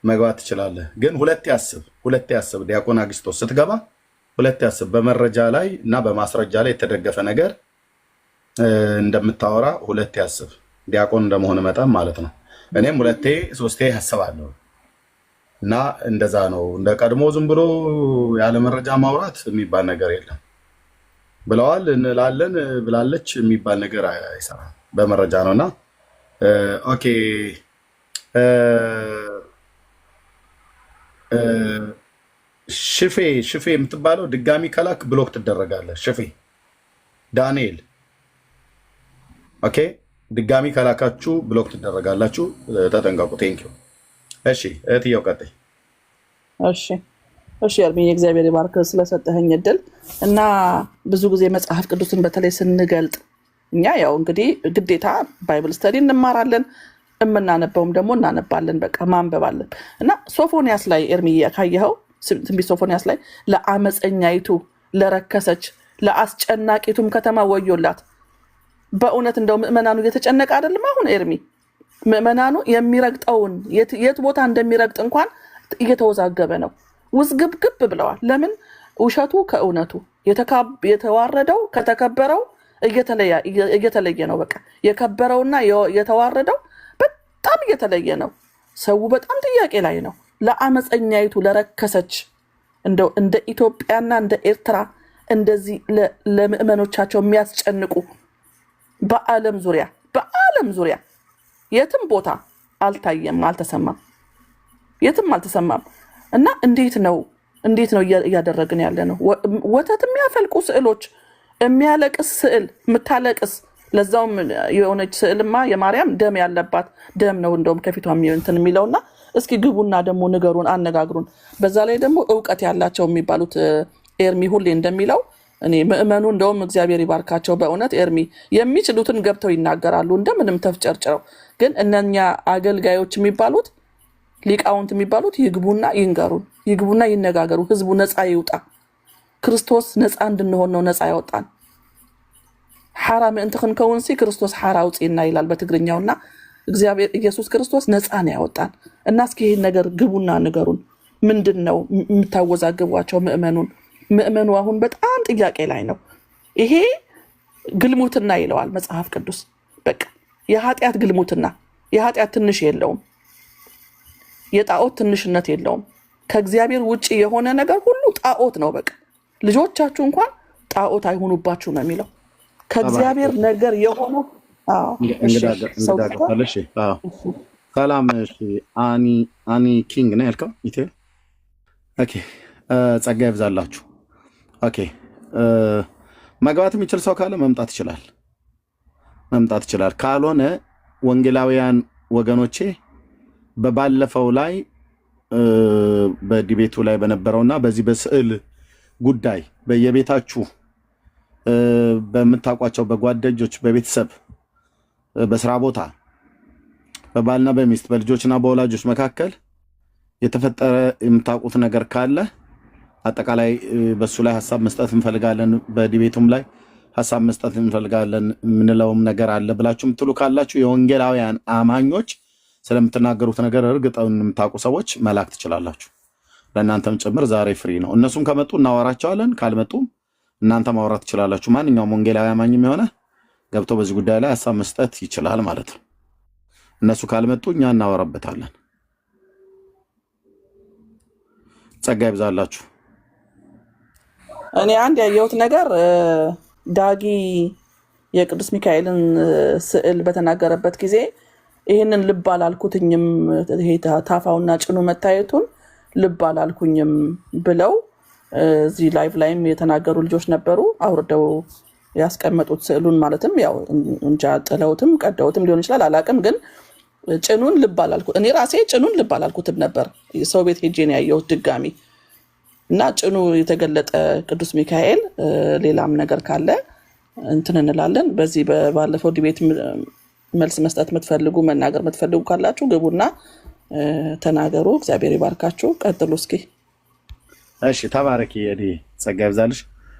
መግባት ትችላለህ። ግን ሁለቴ አስብ ዲያቆን አግስቶስ ስትገባ ሁለቴ አስብ። በመረጃ ላይ እና በማስረጃ ላይ የተደገፈ ነገር እንደምታወራ ሁለቴ አስብ። ዲያቆን እንደመሆን መጠን ማለት ነው። እኔም ሁለቴ ሶስቴ አስባለሁ እና እንደዛ ነው። እንደ ቀድሞ ዝም ብሎ ያለ መረጃ ማውራት የሚባል ነገር የለም። ብለዋል እንላለን ብላለች የሚባል ነገር አይሰራም። በመረጃ ነውና ኦኬ ሽፌ የምትባለው ድጋሚ ከላክ ብሎክ ትደረጋለህ። ሽፌ ዳንኤል ኦኬ፣ ድጋሚ ከላካችሁ ብሎክ ትደረጋላችሁ። ተጠንቀቁ። ቴንኪው። እሺ እህትየው ቀጥይ። እሺ ኤርሚ እግዚአብሔር ይባርክ ስለሰጠኸኝ እድል እና ብዙ ጊዜ መጽሐፍ ቅዱስን በተለይ ስንገልጥ እኛ ያው እንግዲህ ግዴታ ባይብል ስተዲ እንማራለን፣ የምናነበውም ደግሞ እናነባለን። በቃ ማንበባለን እና ሶፎንያስ ላይ ኤርሚ ካየኸው ትንቢተ ሶፎንያስ ላይ ለአመፀኛይቱ ለረከሰች ለአስጨናቂቱም ከተማ ወዮላት። በእውነት እንደው ምእመናኑ እየተጨነቀ አይደለም አሁን ኤርሚ? ምእመናኑ የሚረግጠውን የት ቦታ እንደሚረግጥ እንኳን እየተወዛገበ ነው። ውዝግብግብ ብለዋል። ለምን? ውሸቱ ከእውነቱ የተዋረደው ከተከበረው እየተለየ ነው። በቃ የከበረውና የተዋረደው በጣም እየተለየ ነው። ሰው በጣም ጥያቄ ላይ ነው። ለአመፀኛይቱ ለረከሰች እንደው እንደ ኢትዮጵያና እንደ ኤርትራ እንደዚህ ለምእመኖቻቸው የሚያስጨንቁ በዓለም ዙሪያ የትም ቦታ አልታየም፣ አልተሰማም፣ የትም አልተሰማም። እና እንዴት ነው እያደረግን ያለ ነው? ወተት የሚያፈልቁ ስዕሎች፣ የሚያለቅስ ስዕል የምታለቅስ ለዛውም የሆነች ስዕልማ የማርያም ደም ያለባት ደም ነው እንደውም ከፊቷ እንትን የሚለውና እስኪ ግቡና ደግሞ ንገሩን፣ አነጋግሩን። በዛ ላይ ደግሞ እውቀት ያላቸው የሚባሉት ኤርሚ ሁሌ እንደሚለው እኔ ምእመኑ እንደውም እግዚአብሔር ይባርካቸው በእውነት ኤርሚ የሚችሉትን ገብተው ይናገራሉ እንደምንም ተፍጨርጭረው። ግን እነኛ አገልጋዮች የሚባሉት ሊቃውንት የሚባሉት ይግቡና ይንገሩን፣ ይግቡና ይነጋገሩ። ህዝቡ ነፃ ይውጣ። ክርስቶስ ነፃ እንድንሆን ነው ነፃ ያወጣን። ሓራ ምእንቲ ክንከውን ሲ ክርስቶስ ሓራ ውፅና ይላል በትግርኛውና እግዚአብሔር ኢየሱስ ክርስቶስ ነፃ ነው ያወጣን። እና እስኪ ይሄን ነገር ግቡና ንገሩን። ምንድነው የምታወዛግቧቸው ምእመኑ አሁን በጣም ጥያቄ ላይ ነው። ይሄ ግልሙትና ይለዋል መጽሐፍ ቅዱስ። በቃ የኃጢአት ግልሙትና፣ የኃጢአት ትንሽ የለውም፣ የጣዖት ትንሽነት የለውም። ከእግዚአብሔር ውጪ የሆነ ነገር ሁሉ ጣዖት ነው። በቃ ልጆቻችሁ እንኳን ጣዖት አይሆኑባችሁ ነው የሚለው። ከእግዚአብሔር ነገር የሆነ ሰላም። አኒ ኪንግ ነው ያልከው ኢትዮ። ኦኬ ጸጋ ይብዛላችሁ። ኦኬ መግባት የሚችል ሰው ካለ መምጣት ይችላል። ካልሆነ ወንጌላውያን ወገኖቼ በባለፈው ላይ በዲቤቱ ላይ በነበረውና በዚህ በስዕል ጉዳይ በየቤታችሁ በምታውቋቸው በጓደኞች፣ በቤተሰብ፣ በስራ ቦታ፣ በባልና በሚስት፣ በልጆችና በወላጆች መካከል የተፈጠረ የምታውቁት ነገር ካለ አጠቃላይ በሱ ላይ ሐሳብ መስጠት እንፈልጋለን። በዲቤቱም ላይ ሐሳብ መስጠት እንፈልጋለን የምንለውም ነገር አለ ብላችሁ የምትሉ ካላችሁ የወንጌላውያን አማኞች ስለምትናገሩት ነገር እርግጠውን የምታውቁ ሰዎች መላክ ትችላላችሁ። ለእናንተም ጭምር ዛሬ ፍሪ ነው። እነሱም ከመጡ እናወራቸዋለን፣ ካልመጡም እናንተ ማውራት ትችላላችሁ። ማንኛውም ወንጌላዊ አማኝም የሆነ ገብቶ በዚህ ጉዳይ ላይ ሀሳብ መስጠት ይችላል ማለት ነው። እነሱ ካልመጡ እኛ እናወራበታለን። ጸጋ ይብዛላችሁ። እኔ አንድ ያየሁት ነገር ዳጊ የቅዱስ ሚካኤልን ስዕል በተናገረበት ጊዜ ይህንን ልብ አላልኩትኝም፣ ይሄ ታፋውና ጭኑ መታየቱን ልብ አላልኩኝም ብለው እዚህ ላይቭ ላይም የተናገሩ ልጆች ነበሩ። አውርደው ያስቀመጡት ስዕሉን ማለትም ያው እንጃ ጥለውትም ቀደውትም ሊሆን ይችላል አላቅም፣ ግን ጭኑን ልብ አላልኩት። እኔ ራሴ ጭኑን ልብ አላልኩትም ነበር። ሰው ቤት ሄጄ ነው ያየሁት ድጋሚ እና ጭኑ የተገለጠ ቅዱስ ሚካኤል ሌላም ነገር ካለ እንትን እንላለን። በዚህ ባለፈው ዲቤት መልስ መስጠት የምትፈልጉ መናገር የምትፈልጉ ካላችሁ ግቡና ተናገሩ። እግዚአብሔር ይባርካችሁ። ቀጥሉ እስኪ። እሺ ተባረኪ። የዲ ጸጋ ይብዛልሽ።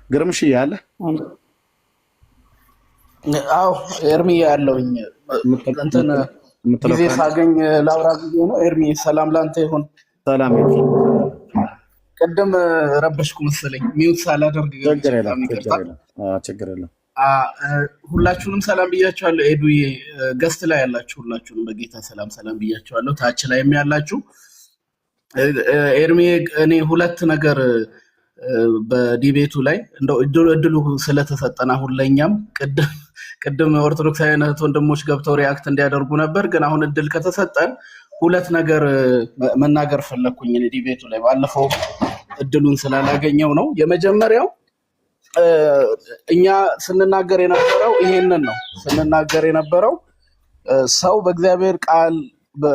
ግርምሽ ያለ አዎ ኤርሚ ያለውኝ እንትን ጊዜ ሳገኝ ላውራ ጊዜ ነው። ኤርሚ ሰላም ላንተ ይሁን። ሰላም ይሁን። ቅድም ረበሽኩ መሰለኝ ሚውት ሳላደርግ ችግር የለም። ሁላችሁንም ሰላም ብያችኋለሁ። ኤዱዬ ገስት ላይ ያላችሁ ሁላችሁንም በጌታ ሰላም ብያችኋለሁ። ታች ላይም ያላችሁ ኤርሚ እኔ ሁለት ነገር በዲቤቱ ላይ እንደው እድሉ ስለተሰጠና አሁን ለኛም ቅድም ኦርቶዶክሳውያን እህት ወንድሞች ገብተው ሪአክት እንዲያደርጉ ነበር፣ ግን አሁን እድል ከተሰጠን ሁለት ነገር መናገር ፈለኩኝ ዲቤቱ ላይ ባለፈው እድሉን ስላላገኘው ነው። የመጀመሪያው እኛ ስንናገር የነበረው ይሄንን ነው። ስንናገር የነበረው ሰው በእግዚአብሔር ቃል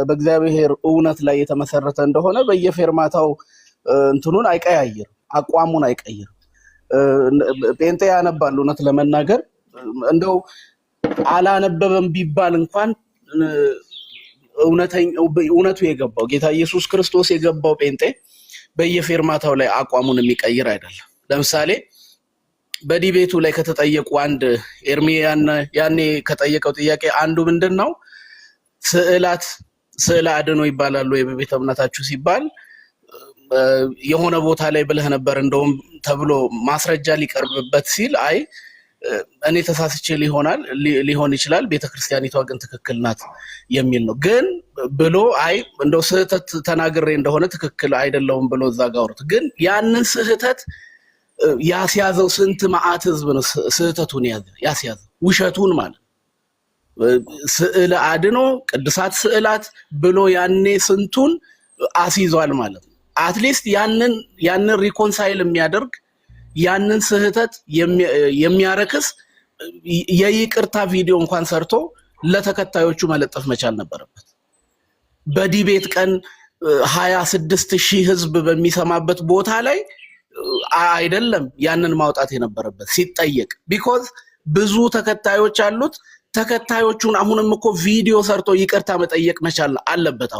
በእግዚአብሔር እውነት ላይ የተመሰረተ እንደሆነ በየፌርማታው እንትኑን አይቀያየር፣ አቋሙን አይቀይር። ጴንጤ ያነባል። እውነት ለመናገር እንደው አላነበበም ቢባል እንኳን እውነቱ የገባው ጌታ ኢየሱስ ክርስቶስ የገባው ጴንጤ በየፌርማታው ላይ አቋሙን የሚቀይር አይደለም። ለምሳሌ በዲቤቱ ላይ ከተጠየቁ አንድ ኤርሚ ያኔ ከጠየቀው ጥያቄ አንዱ ምንድነው ስዕለ አድኖ ይባላሉ በቤተ እምነታችሁ ሲባል የሆነ ቦታ ላይ ብለህ ነበር እንደውም ተብሎ ማስረጃ ሊቀርብበት ሲል አይ እኔ ተሳስቼ ሊሆን ይችላል ቤተክርስቲያኒቷ ግን ትክክል ናት የሚል ነው። ግን ብሎ አይ እንደው ስህተት ተናግሬ እንደሆነ ትክክል አይደለውም ብሎ እዛ ጋር ወርት ግን ያንን ስህተት ያስያዘው ስንት መዓት ህዝብ ነው ስህተቱን ያስያዘው ውሸቱን ማለት ስዕለ አድኖ ቅዱሳት ስዕላት ብሎ ያኔ ስንቱን አስይዟል ማለት ነው። አትሊስት ያንን ሪኮንሳይል የሚያደርግ ያንን ስህተት የሚያረክስ የይቅርታ ቪዲዮ እንኳን ሰርቶ ለተከታዮቹ መለጠፍ መቻል ነበረበት። በዲቤት ቀን 26,000 ህዝብ በሚሰማበት ቦታ ላይ አይደለም ያንን ማውጣት የነበረበት ሲጠየቅ። ቢኮዝ ብዙ ተከታዮች አሉት። ተከታዮቹን አሁንም እኮ ቪዲዮ ሰርቶ ይቅርታ መጠየቅ መቻል አለበት።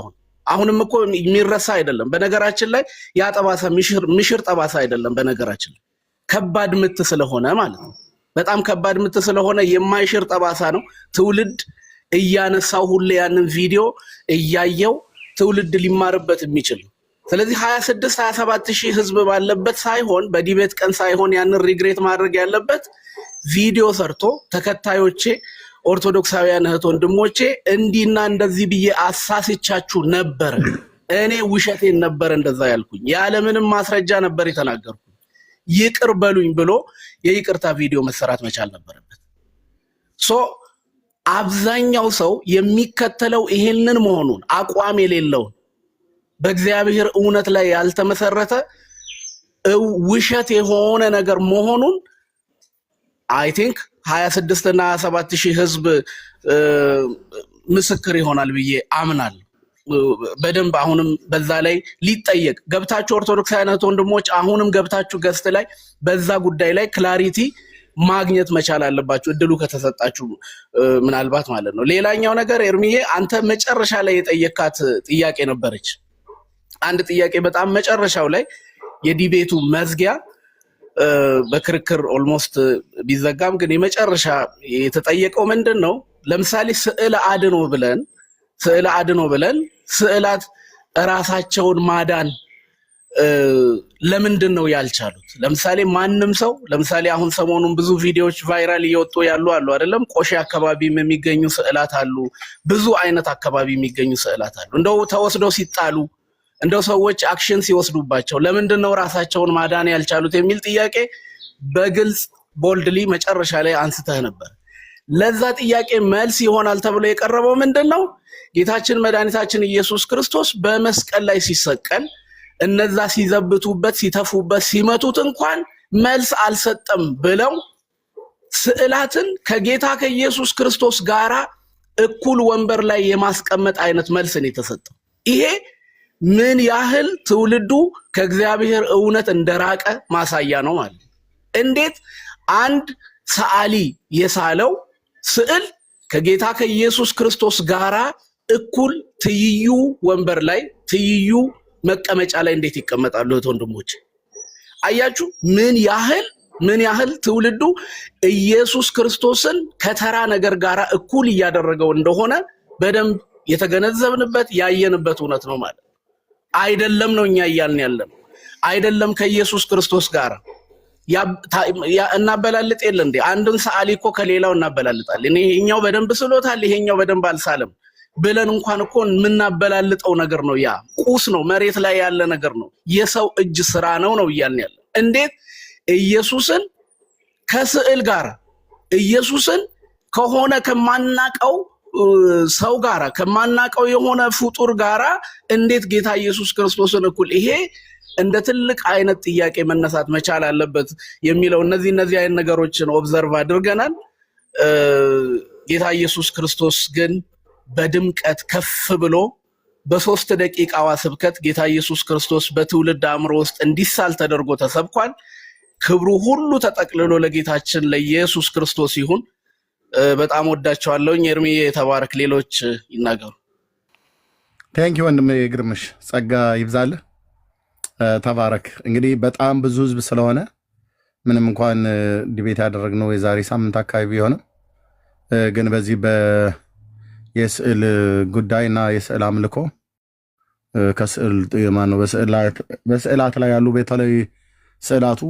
አሁንም እኮ የሚረሳ አይደለም። በነገራችን ላይ ያ ጠባሳ ምሽር ጠባሳ አይደለም። በነገራችን ላይ ከባድ ምት ስለሆነ ማለት ነው። በጣም ከባድ ምት ስለሆነ የማይሽር ጠባሳ ነው። ትውልድ እያነሳው ሁሌ ያንን ቪዲዮ እያየው ትውልድ ሊማርበት የሚችል ነው። ስለዚህ 26-27,000 ህዝብ ባለበት ሳይሆን በዲቤት ቀን ሳይሆን ያንን ሪግሬት ማድረግ ያለበት ቪዲዮ ሰርቶ ተከታዮቼ ኦርቶዶክሳውያን እህት ወንድሞቼ እንዲና እንደዚህ ብዬ አሳስቻችሁ ነበር፣ እኔ ውሸቴን ነበር እንደዛ ያልኩኝ፣ ያለምንም ማስረጃ ነበር የተናገርኩኝ፣ ይቅር በሉኝ ብሎ የይቅርታ ቪዲዮ መሰራት መቻል ነበረበት። አብዛኛው ሰው የሚከተለው ይሄንን መሆኑን አቋም የሌለውን በእግዚአብሔር እውነት ላይ ያልተመሰረተ ውሸት የሆነ ነገር መሆኑን አይ ቲንክ 26 እና 27,000 ህዝብ ምስክር ይሆናል ብዬ አምናለሁ። በደንብ አሁንም በዛ ላይ ሊጠየቅ ገብታችሁ ኦርቶዶክሳውያን ወንድሞች አሁንም ገብታችሁ ገስት ላይ በዛ ጉዳይ ላይ ክላሪቲ ማግኘት መቻል አለባችሁ እድሉ ከተሰጣችሁ ምናልባት ማለት ነው። ሌላኛው ነገር ኤርሚዬ አንተ መጨረሻ ላይ የጠየካት ጥያቄ ነበረች። አንድ ጥያቄ በጣም መጨረሻው ላይ የዲቤቱ መዝጊያ በክርክር ኦልሞስት ቢዘጋም ግን የመጨረሻ የተጠየቀው ምንድነው? ለምሳሌ ስዕለ አድኖ ብለን ስዕላት ራሳቸውን ማዳን ለምንድን ነው ያልቻሉት? ለምሳሌ ማንም ሰው ለምሳሌ አሁን ሰሞኑን ብዙ ቪዲዮዎች ቫይራል እየወጡ ያሉ አይደለም? ቆሼ አካባቢም የሚገኙ ስዕላት አሉ፣ ብዙ አይነት አካባቢ የሚገኙ ስዕላት አሉ። እንደው ተወስደው ሲጣሉ እንደው ሰዎች አክሽን ሲወስዱባቸው ለምንድን ነው ራሳቸውን ማዳን ያልቻሉት የሚል ጥያቄ በግልጽ ቦልድሊ መጨረሻ ላይ አንስተህ ነበር። ለዛ ጥያቄ መልስ ይሆናል ተብሎ የቀረበው ምንድነው? ጌታችን መድኃኒታችን ኢየሱስ ክርስቶስ በመስቀል ላይ ሲሰቀል እነዛ ሲዘብቱበት ሲተፉበት ሲመቱት እንኳን መልስ አልሰጠም ብለው ስዕላትን ከጌታ ከኢየሱስ ክርስቶስ ጋራ እኩል ወንበር ላይ የማስቀመጥ አይነት መልስ ነው የተሰጠው። ይሄ ምን ያህል ትውልዱ ከእግዚአብሔር እውነት እንደራቀ ማሳያ ነው ማለት ነው። እንዴት አንድ ሰዓሊ የሳለው ስዕል ከጌታ ከኢየሱስ ክርስቶስ ጋራ እኩል ትይዩ ወንበር ላይ ትይዩ መቀመጫ ላይ እንዴት ይቀመጣሉ? ወንድሞች አያችሁ ምን ያህል ትውልዱ ኢየሱስ ክርስቶስን ከተራ ነገር ጋራ እኩል እያደረገው እንደሆነ በደንብ የተገነዘብንበት ያየንበት እውነት ነው ማለት አይደለም ነው እኛ እያልን ያለን አይደለም። ከኢየሱስ ክርስቶስ ጋር እናበላልጥ የለ እንዴ? አንድን ሰዓሊ እኮ ከሌላው እናበላልጣለን። ይሄኛው በደንብ ስሎታል፣ ይሄኛው በደንብ አልሳለም ብለን እንኳን እኮ የምናበላልጠው ነገር ነው። ያ ቁስ ነው፣ መሬት ላይ ያለ ነገር ነው፣ የሰው እጅ ስራ ነው እያልን ያለን። እንዴት ኢየሱስን ከስዕል ጋር ኢየሱስን ከሆነ ከማናቀው ሰው ጋራ ከማናቀው የሆነ ፍጡር ጋራ እንዴት ጌታ ኢየሱስ ክርስቶስን እኩል? ይሄ እንደ ትልቅ አይነት ጥያቄ መነሳት መቻል አለበት የሚለው እነዚህ አይነት ነገሮችን ኦብዘርቭ አድርገናል። ጌታ ኢየሱስ ክርስቶስ ግን በድምቀት ከፍ ብሎ በ3 ደቂቃዋ ስብከት ጌታ ኢየሱስ ክርስቶስ በትውልድ አእምሮ ውስጥ እንዲሳል ተደርጎ ተሰብኳል። ክብሩ ሁሉ ተጠቅልሎ ለጌታችን ለኢየሱስ ክርስቶስ ይሁን። በጣም ወዳቸዋለሁኝ። ኤርሚዬ ተባረክ። ሌሎች ይናገሩ። ቴንክ ዩ ወንድም ግርምሽ፣ ጸጋ ይብዛልህ። ተባረክ። እንግዲህ በጣም ብዙ ህዝብ ስለሆነ ምንም እንኳን ዲቤት ያደረግነው የዛሬ ሳምንት አካባቢ ቢሆንም ግን በዚህ የስዕል ጉዳይና የስዕል አምልኮ ከስዕል ማነው በስዕላት ላይ ያሉ በተለይ ስዕላቱ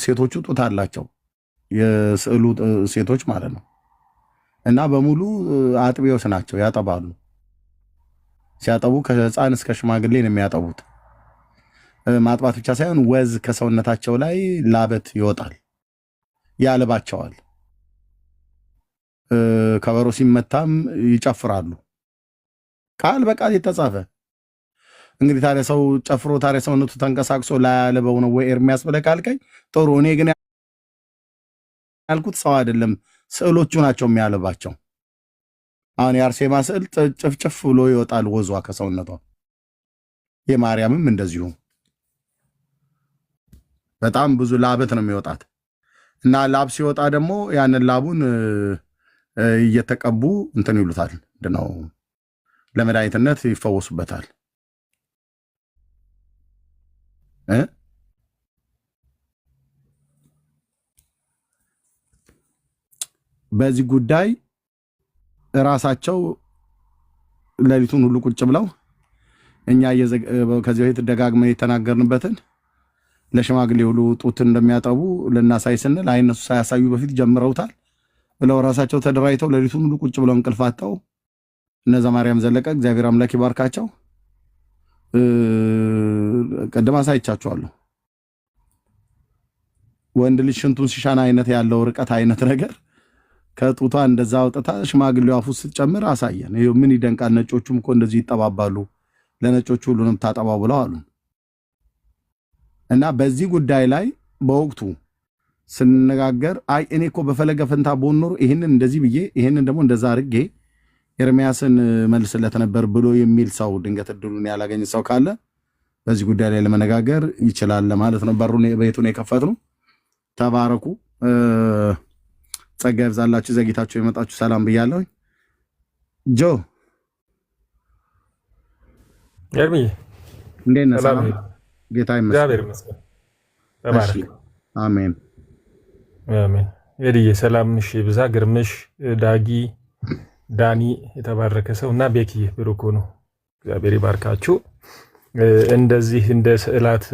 ሴቶቹ ጡት አላቸው፣ የስዕሉ ሴቶች ማለት ነው። እና በሙሉ አጥቢዎች ናቸው፣ ያጠባሉ። ሲያጠቡ ከህፃን እስከ ሽማግሌ ነው የሚያጠቡት። ማጥባት ብቻ ሳይሆን ወዝ ከሰውነታቸው ላይ ላበት ይወጣል፣ ያልባቸዋል። ከበሮ ሲመታም ይጨፍራሉ። ቃል በቃል የተጻፈ እንግዲህ ታዲያ ሰው ጨፍሮ ታዲያ ሰውነቱ ተንቀሳቅሶ ላያልበው ነው ወይ ኤርሚያስ ብለህ ካልከኝ ጥሩ። እኔ ግን ያልኩት ሰው አይደለም፣ ስዕሎቹ ናቸው የሚያልባቸው። አሁን የአርሴማ ስዕል ጭፍጭፍ ብሎ ይወጣል ወዟ ከሰውነቷ። የማርያምም እንደዚሁ በጣም ብዙ ላበት ነው የሚወጣት እና ላብ ሲወጣ ደግሞ ያንን ላቡን እየተቀቡ እንትን ይሉታል፣ ምንድነው ለመድኃኒትነት ይፈወሱበታል። በዚህ ጉዳይ ራሳቸው ሌሊቱን ሁሉ ቁጭ ብለው እኛ ከዚህ በፊት ደጋግመን የተናገርንበትን ለሽማግሌ ሁሉ ጡት እንደሚያጠቡ ልናሳይ ስንል አይ እነሱ ሳያሳዩ በፊት ጀምረውታል ብለው ራሳቸው ተደራጅተው ሌሊቱን ሁሉ ቁጭ ብለው እንቅልፍ አጥተው እነዛ ማርያም ዘለቀ እግዚአብሔር አምላክ ይባርካቸው ቀደም አሳይቻችኋለሁ። ወንድ ልጅ ሽንቱን ሲሻና አይነት ያለው ርቀት አይነት ነገር ከጡቷ እንደዛ አውጥታ ሽማግሌው አፉ ስትጨምር አሳየን። ይሄ ምን ይደንቃል? ነጮቹም እኮ እንደዚህ ይጠባባሉ፣ ለነጮቹ ሁሉንም ታጠባው ብለው አሉ። እና በዚህ ጉዳይ ላይ በወቅቱ ስንነጋገር አይ እኔ እኮ በፈለገ ፈንታ ቦኖር ይሄንን እንደዚህ ብዬ ይሄንን ደግሞ እንደዛ አድርጌ ኤርሚያስን መልስለት ነበር ብሎ የሚል ሰው ድንገት እድሉን ያላገኘ ሰው ካለ በዚህ ጉዳይ ላይ ለመነጋገር ይችላል ማለት ነው። በሩን ቤቱን የከፈትነው። ተባረኩ። ጸጋ ይብዛላችሁ። ዘግይታችሁ የመጣችሁ ሰላም ብያለሁ። ጆ ኤርሚ እንዴት ነህ? ሰላም ጌታ ይመስገን። ተባረክ። አሜን አሜን። ኤድዬ ሰላምሽ ይብዛ። ግርምሽ፣ ዳጊ፣ ዳኒ የተባረከ ሰው እና ቤኪ ብሩክ ነው። እግዚአብሔር ይባርካችሁ። እንደዚህ እንደ ስዕላት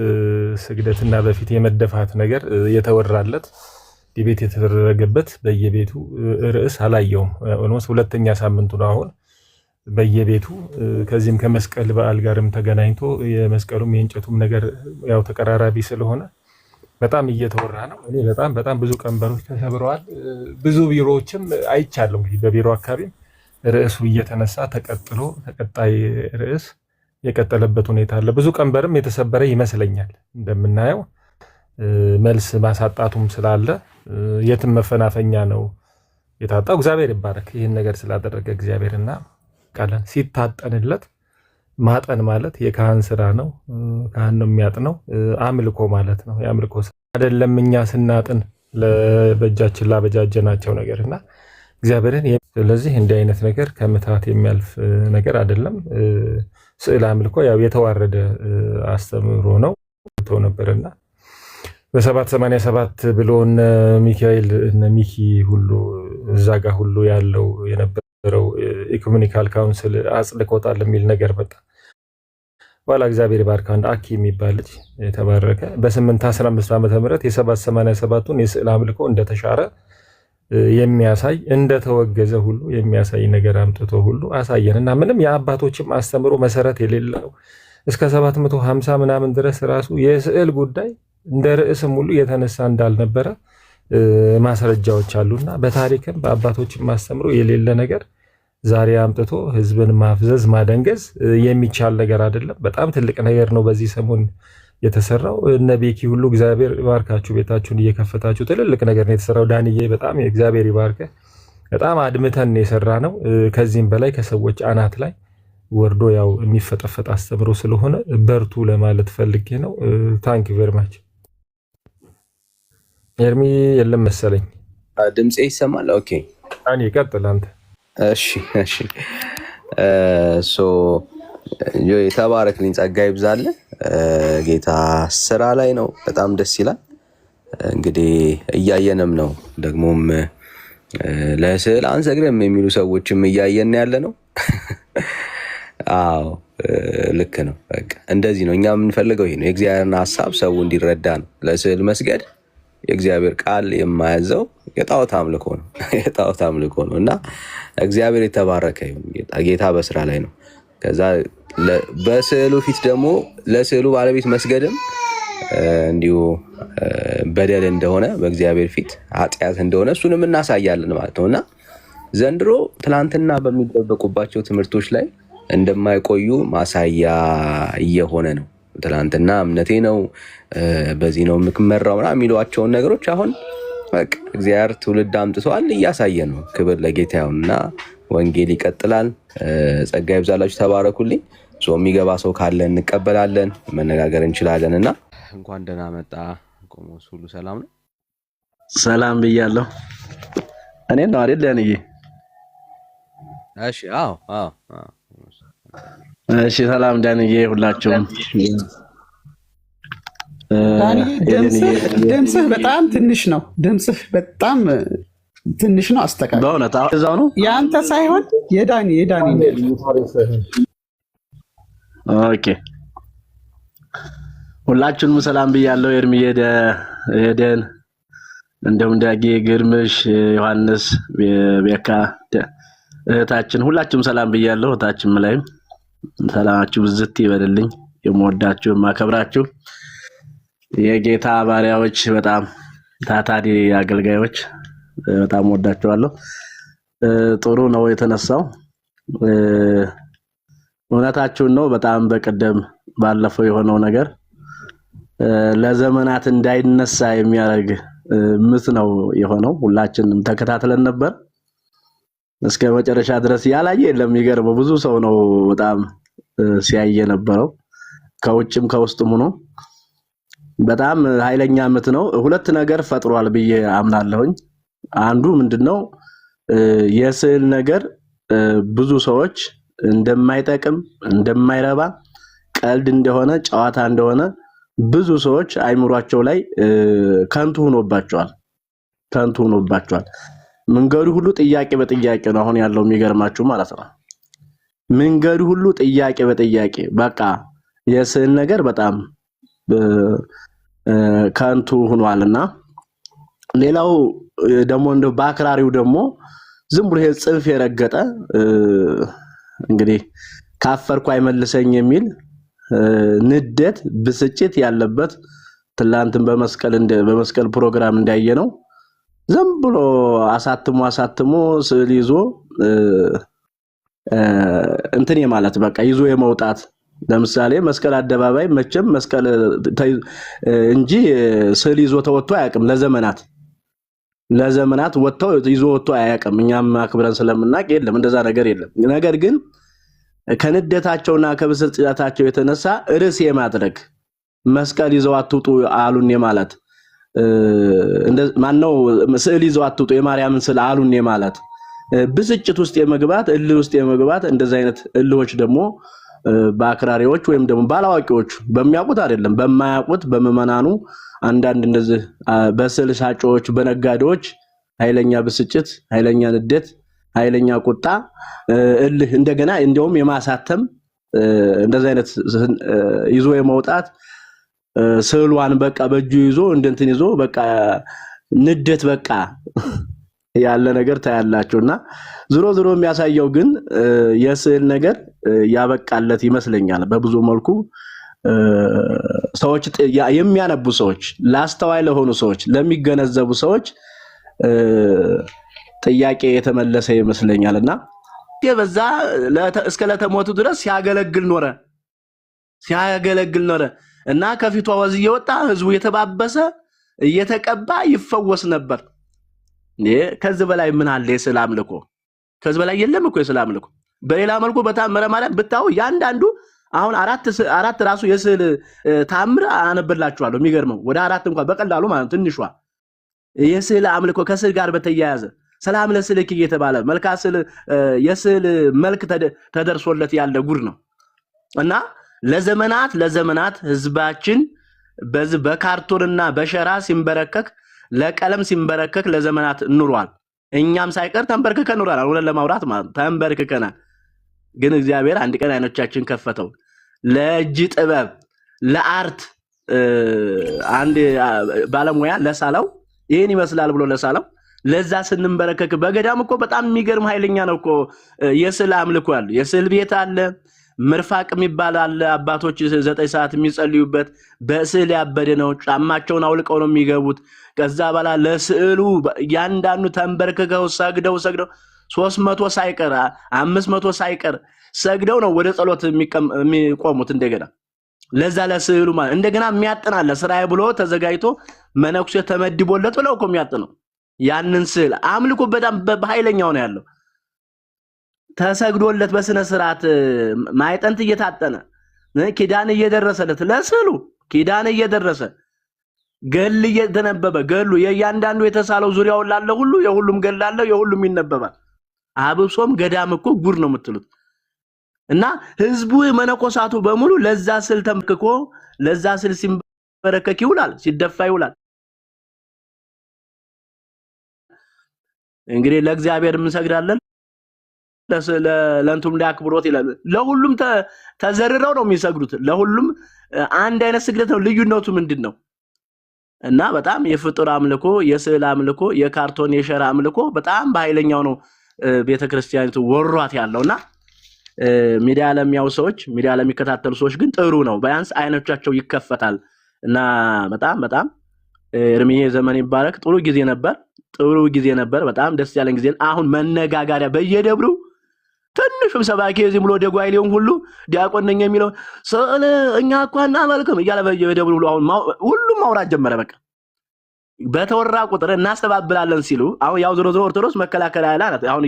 ስግደትና በፊት የመደፋት ነገር የተወራለት ዲቤት የተደረገበት በየቤቱ ርዕስ አላየውም። ኦልሞስት ሁለተኛ ሳምንቱ ነው አሁን በየቤቱ ከዚህም ከመስቀል በዓል ጋርም ተገናኝቶ የመስቀሉም የእንጨቱም ነገር ያው ተቀራራቢ ስለሆነ በጣም እየተወራ ነው። እኔ በጣም ብዙ ቀንበሮች ተሰብረዋል። ብዙ ቢሮዎችም አይቻለሁ። እንግዲህ በቢሮ አካባቢም ርዕሱ እየተነሳ ተቀጥሎ ተቀጣይ ርዕስ የቀጠለበት ሁኔታ አለ። ብዙ ቀንበርም የተሰበረ ይመስለኛል። እንደምናየው መልስ ማሳጣቱም ስላለ የትም መፈናፈኛ ነው የታጣው። እግዚአብሔር ይባረክ ይህን ነገር ስላደረገ እግዚአብሔርና ቃለን ሲታጠንለት ማጠን ማለት የካህን ስራ ነው። ካህን ነው የሚያጥነው። አምልኮ ማለት ነው። የአምልኮ ስራ አይደለም። እኛ ስናጥን በእጃችን ላበጃጀናቸው ነገርና እግዚአብሔርን ስለዚህ እንዲህ አይነት ነገር ከምትሃት የሚያልፍ ነገር አይደለም። ስዕል አምልኮ ያው የተዋረደ አስተምህሮ ነው ነበርና በ787 ብሎ እነ ሚካኤል እነ ሚኪ ሁሉ እዛ ጋር ሁሉ ያለው የነበረው ኢኩሜኒካል ካውንስል አጽድቆታል የሚል ነገር መጣ። በኋላ እግዚአብሔር ባርካ አንድ አኪ የሚባል ልጅ የተባረከ በ815 ዓመተ ምህረት የ787ቱን የስዕል አምልኮ እንደተሻረ የሚያሳይ እንደተወገዘ ሁሉ የሚያሳይ ነገር አምጥቶ ሁሉ አሳየንና ምንም የአባቶችም አስተምሮ መሰረት የሌለው እስከ 750 ምናምን ድረስ ራሱ የስዕል ጉዳይ እንደ ርዕስም ሁሉ የተነሳ እንዳልነበረ ማስረጃዎች አሉና በታሪክም በአባቶችም አስተምሮ የሌለ ነገር ዛሬ አምጥቶ ህዝብን ማፍዘዝ ማደንገዝ የሚቻል ነገር አይደለም። በጣም ትልቅ ነገር ነው በዚህ ሰሞን የተሰራው። እነ ቤኪ ሁሉ እግዚአብሔር ይባርካችሁ፣ ቤታችሁን እየከፈታችሁ ትልልቅ ነገር ነው የተሰራው። ዳንዬ በጣም እግዚአብሔር ይባርክ። በጣም አድምተን የሰራ ነው። ከዚህም በላይ ከሰዎች አናት ላይ ወርዶ ያው የሚፈጠፈጥ አስተምሮ ስለሆነ በርቱ ለማለት ፈልጌ ነው። ታንክ ዩ ቬሪ ማች። ኤርሚ የለም መሰለኝ። ድምጼ ይሰማል? ኦኬ አኒ ቀጥል አንተ። እሺ የተባረክልኝ፣ ጸጋ ይብዛልህ። ጌታ ስራ ላይ ነው። በጣም ደስ ይላል። እንግዲህ እያየንም ነው። ደግሞም ለስዕል አንሰግድም የሚሉ ሰዎችም እያየን ያለ ነው። አዎ ልክ ነው። በቃ እንደዚህ ነው። እኛ የምንፈልገው ይሄ ነው። የእግዚአብሔርን ሐሳብ ሰው እንዲረዳ ነው። ለስዕል መስገድ የእግዚአብሔር ቃል የማያዘው የጣዖት አምልኮ ነው። የጣዖት አምልኮ ነው እና እግዚአብሔር የተባረከ ይሁን። ጌታ በስራ ላይ ነው። ከዛ በስዕሉ ፊት ደግሞ ለስዕሉ ባለቤት መስገድም እንዲሁ በደል እንደሆነ በእግዚአብሔር ፊት ኃጢአት እንደሆነ እሱንም እናሳያለን ማለት ነውና ዘንድሮ ትላንትና በሚደበቁባቸው ትምህርቶች ላይ እንደማይቆዩ ማሳያ እየሆነ ነው። ትላንትና እምነቴ ነው በዚህ ነው የምመራው ምናምን የሚሏቸውን ነገሮች አሁን በቃ እግዚአብሔር ትውልድ አምጥቷል፣ እያሳየ ነው። ክብር ለጌታ ይሁንና ወንጌል ይቀጥላል። ጸጋ ይብዛላችሁ። ተባረኩልኝ። የሚገባ ሰው ካለ እንቀበላለን፣ መነጋገር እንችላለን። እና እንኳን ደህና መጣ ቆሞስ። ሁሉ ሰላም ነው? ሰላም ብያለሁ። እኔ ነው አይደል ዳንዬ? እሺ። አዎ። እሺ። ሰላም ዳንዬ፣ ሁላችሁም። ድምፅህ በጣም ትንሽ ነው። ድምፅህ በጣም ትንሽ ነው። አስተካክል። በእውነት እዛው ነው የአንተ ሳይሆን የዳኒ ኦኬ። ሁላችሁንም ሰላም ብያለሁ። ኤርሚዬ፣ ሄደን እንደውም ዳጊ፣ ግርምሽ፣ ዮሐንስ፣ ቤካ እህታችን ሁላችሁም ሰላም ብያለሁ። እህታችን ላይም ሰላማችሁ ብዝት ይበልልኝ። የምወዳችሁ የማከብራችሁ የጌታ ባሪያዎች፣ በጣም ታታሪ አገልጋዮች በጣም ወዳችኋለሁ። ጥሩ ነው የተነሳው። እውነታችሁን ነው። በጣም በቀደም ባለፈው የሆነው ነገር ለዘመናት እንዳይነሳ የሚያደርግ ምት ነው የሆነው። ሁላችንም ተከታትለን ነበር እስከ መጨረሻ ድረስ። ያላየ የለም። የሚገርመው ብዙ ሰው ነው በጣም ሲያየ ነበረው፣ ከውጭም ከውስጥም ሆኖ በጣም ኃይለኛ ምት ነው። ሁለት ነገር ፈጥሯል ብዬ አምናለሁኝ። አንዱ ምንድነው የስዕል ነገር ብዙ ሰዎች እንደማይጠቅም እንደማይረባ ቀልድ እንደሆነ ጨዋታ እንደሆነ ብዙ ሰዎች አይምሯቸው ላይ ከንቱ ሆኖባቸዋል። መንገዱ ሁሉ ጥያቄ በጥያቄ ነው አሁን ያለው። የሚገርማችሁ ማለት ነው መንገዱ ሁሉ ጥያቄ በጥያቄ በቃ የስዕል ነገር በጣም ከንቱ ሆኗልና ሌላው ደግሞ እንደው በአክራሪው ደግሞ ዝም ብሎ ጽንፍ የረገጠ እንግዲህ ካፈርኩ አይመልሰኝ የሚል ንደት ብስጭት ያለበት ትላንትን በመስቀል ፕሮግራም እንዳየነው ዝም ብሎ አሳትሞ ስዕል ይዞ እንትን የማለት በቃ ይዞ የመውጣት ለምሳሌ መስቀል አደባባይ መቼም መስቀል እንጂ ስዕል ይዞ ተወጥቶ አያውቅም ለዘመናት ወጥተው ይዞ ወጥቶ አያውቅም እኛም አክብረን ስለምናውቅ የለም እንደዛ ነገር የለም ነገር ግን ከንደታቸውና ከብስጭታቸው የተነሳ ርዕስ የማድረግ መስቀል ይዘው አትውጡ አሉን የማለት ማነው ስዕል ይዘው አትውጡ የማርያምን ስዕል አሉን የማለት ብስጭት ውስጥ የመግባት እልህ ውስጥ የመግባት እንደዚህ አይነት እልሆች ደግሞ በአክራሪዎች ወይም ደግሞ ባላዋቂዎች በሚያውቁት አይደለም በማያውቁት በመመናኑ አንዳንድ እንደዚህ በስዕል ሻጮች በነጋዴዎች ኃይለኛ ብስጭት ኃይለኛ ንዴት ኃይለኛ ቁጣ እልህ እንደገና እንደውም የማሳተም እንደዚህ አይነት ይዞ የመውጣት ስዕሏን በቃ በእጁ ይዞ እንደንትን ይዞ በቃ ንዴት በቃ ያለ ነገር ታያላችሁና ዞሮ የሚያሳየው ግን የስዕል ነገር ያበቃለት ይመስለኛል በብዙ መልኩ ሰዎች የሚያነቡ ሰዎች ላስተዋይ ለሆኑ ሰዎች ለሚገነዘቡ ሰዎች ጥያቄ የተመለሰ ይመስለኛልና የበዛ እስከ ለተሞቱ ድረስ ሲያገለግል ኖረ እና ከፊቷ ወዝ እየወጣ ህዝቡ የተባበሰ እየተቀባ ይፈወስ ነበር ከዚህ በላይ ምን አለ የስዕል አምልኮ ከዚህ በላይ የለም እኮ የስዕል አምልኮ በሌላ መልኩ በታምረ ማርያም ብታው ያንዳንዱ አሁን አራት ራሱ የስዕል ታምር አነበላችኋለሁ የሚገርመው ወደ አራት እንኳን በቀላሉ ማለት ትንሿ የስዕል አምልኮ ከስዕል ጋር በተያያዘ ሰላም ለስዕልክ እየተባለ መልካ ስዕል የስዕል መልክ ተደርሶለት ያለ ጉድ ነው እና ለዘመናት ህዝባችን በዚህ በካርቶንና በሸራ ሲንበረከክ ለቀለም ሲንበረከክ ለዘመናት ኑሯል እኛም ሳይቀር ተንበርክከን ኑሯል አሁን ለማውራት ማለት ተንበርክከናል ግን እግዚአብሔር አንድ ቀን አይኖቻችን ከፈተው ለእጅ ጥበብ ለአርት አንድ ባለሙያ ለሳለው ይሄን ይመስላል ብሎ ለሳለው ለዛ ስንንበረከክ በገዳም እኮ በጣም የሚገርም ኃይለኛ ነው እኮ የስዕል አምልኮ አለ የስዕል ቤት አለ ምርፋቅ የሚባል አለ አባቶች 9 ሰዓት የሚጸልዩበት በስዕል ያበደ ነው ጫማቸውን አውልቀው ነው የሚገቡት ከዛ በኋላ ለስዕሉ ያንዳንዱ ተንበርክከው ሰግደው 300 ሳይቀር 500 ሳይቀር ሰግደው ነው ወደ ጸሎት የሚቆሙት እንደገና ለዛ ለስዕሉ ማለት እንደገና የሚያጠናለ ስራዬ ብሎ ተዘጋጅቶ መነኩሴ ተመድቦለት ብለው እኮ የሚያጠነው ያንን ስዕል አምልኮ በጣም በኃይለኛው ነው ያለው ተሰግዶለት በስነ ስርዓት ማይጠንት እየታጠነ ኪዳን እየደረሰለት ለስዕሉ ኪዳን እየደረሰ ገል እየተነበበ ገሉ የያንዳንዱ የተሳለው ዙሪያው ላለ ሁሉ የሁሉም ገል አለ የሁሉም ይነበባል አብሶም ገዳም እኮ ጉር ነው የምትሉት እና ህዝቡ መነኮሳቱ በሙሉ ለዛ ስዕል ተመክኮ ለዛ ስዕል ሲንበረከክ ይውላል ሲደፋ ይውላል እንግዲህ ለእግዚአብሔር እንሰግዳለን ለእንቱም ሊያክብሮት ይላል ለሁሉም ተዘርረው ነው የሚሰግዱት ለሁሉም አንድ አይነት ስግደት ነው ልዩነቱ ምንድነው እና በጣም የፍጡር አምልኮ የስዕል አምልኮ የካርቶን የሸራ አምልኮ በጣም በኃይለኛው ነው ቤተክርስቲያኒቱ ወሯት ያለውና ሚዲያ ለሚያው ሰዎች ሚዲያ ለሚከታተሉ ሰዎች ግን ጥሩ ነው ቢያንስ አይኖቻቸው ይከፈታል እና በጣም እርምዬ ዘመን ይባረክ ጥሩ ጊዜ ነበር በጣም ደስ ያለን ጊዜ አሁን መነጋጋሪያ በየደብሩ ትንሹም ሰባኪ እዚህ ብሎ ደጓይሌውን ሁሉ ዲያቆን ነኝ የሚለው ስዕል እኛ እኮ እናመልክም እያለ በየደብሩ አሁን ሁሉም ማውራት ጀመረ በቃ በተወራ ቁጥር እናስተባብላለን ሲሉ አሁን ያው ዞሮ ኦርቶዶክስ መከላከል አይላላት አሁን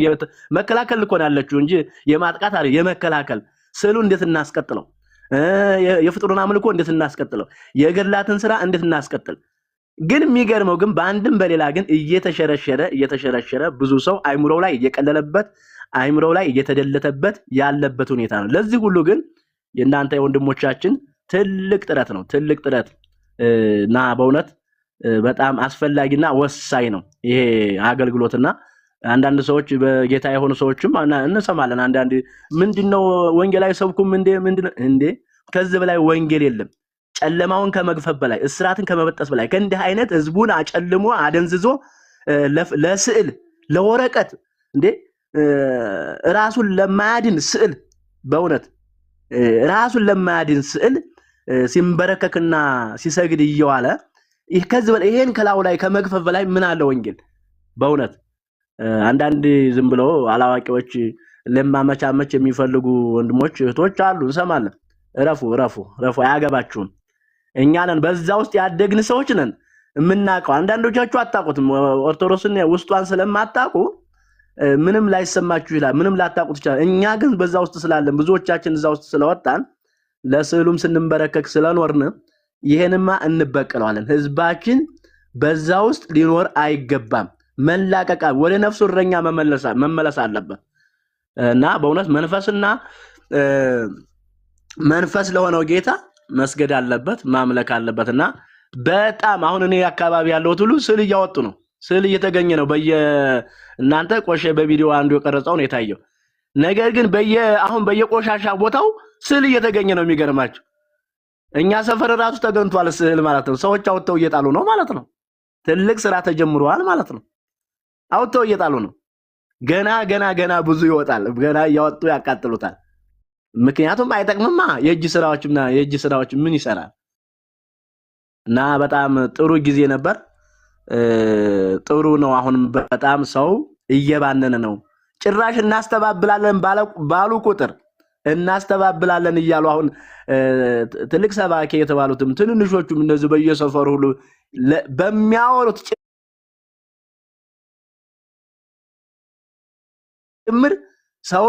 መከላከል ልኮን ያለችው እንጂ የማጥቃት አይደል የመከላከል ስዕሉ እንዴት እናስቀጥለው የፍጡሩን አምልኮ እንዴት እናስቀጥለው የገድላትን ስራ እንዴት እናስቀጥል ግን የሚገርመው ግን በአንድም በሌላ ግን እየተሸረሸረ ብዙ ሰው አይምሮው ላይ እየቀለለበት አይምሮው ላይ እየተደለተበት ያለበት ሁኔታ ነው ለዚህ ሁሉ ግን የእናንተ የወንድሞቻችን ትልቅ ጥረት እና በእውነት በጣም አስፈላጊና ወሳኝ ነው ይሄ አገልግሎትና አንዳንድ ሰዎች በጌታ የሆኑ ሰዎችም እንሰማለን አንዳንድ ምንድነው ወንጌላዊ ሰብኩም እንዴ ከዚህ በላይ ወንጌል የለም። ጨለማውን ከመግፈፍ በላይ እስራትን ከመበጠስ በላይ ከእንዲህ አይነት ህዝቡን አጨልሞ አደንዝዞ ለስዕል ለወረቀት እንዴ ራሱን ለማያድን ስዕል በእውነት ራሱን ለማያድን ስዕል ሲንበረከክና ሲሰግድ እየዋለ ከዚህ በላይ ይሄን ከላው ላይ ከመግፈፍ በላይ ምን አለ ወንጌል? በእውነት አንዳንድ ዝም ብለው አላዋቂዎች ለማመቻመች የሚፈልጉ ወንድሞች እህቶች አሉ፣ እንሰማለን። ረፉ አያገባችሁም። እኛ ነን በዛ ውስጥ ያደግን ሰዎች ነን የምናውቀው። አንዳንዶቻችሁ አታውቁትም። ኦርቶዶክስን ውስጧን ስለማታውቁ ምንም ላይሰማችሁ ይችላል፣ ምንም ላታውቁት ይችላል። እኛ ግን በዛ ውስጥ ስላለን ብዙዎቻችን እዛ ውስጥ ስለወጣን ለስዕሉም ስንበረከክ ስለኖርን ይሄንማ እንበቀለዋለን። ህዝባችን በዛ ውስጥ ሊኖር አይገባም። መላቀቃ ወደ ነፍሱ እረኛ መመለስ አለበት እና በእውነት መንፈስ ለሆነው ጌታ መስገድ አለበት፣ ማምለክ አለበትና በጣም አሁን እኔ አካባቢ ያለው ሁሉ ስዕል እያወጡ ነው። ስዕል እየተገኘ ነው። እናንተ ቆሼ በቪዲዮ አንዱ የቀረጸው ነው የታየው። ነገር ግን አሁን በየቆሻሻ ቦታው ስዕል እየተገኘ ነው። የሚገርማችሁ እኛ ሰፈር ራሱ ተገንቷል ስዕል ማለት ነው። ሰዎች አውጥተው እየጣሉ ነው ማለት ነው። ትልቅ ስራ ተጀምሯል ማለት ነው። አውጥተው እየጣሉ ነው። ገና ብዙ ይወጣል። ገና እያወጡ ያቃጥሉታል። ምክንያቱም አይጠቅምማ። የእጅ ስራዎች ምን ይሰራል? እና በጣም ጥሩ ጊዜ ነበር። ጥሩ ነው። አሁን በጣም ሰው እየባነነ ነው። ጭራሽ እናስተባብላለን ባሉ ቁጥር እናስተባብላለን እያሉ አሁን ትልቅ ሰባኪ የተባሉትም ትንንሾቹም እንደዚህ በየሰፈሩ ሁሉ በሚያወሩት ጭምር ሰው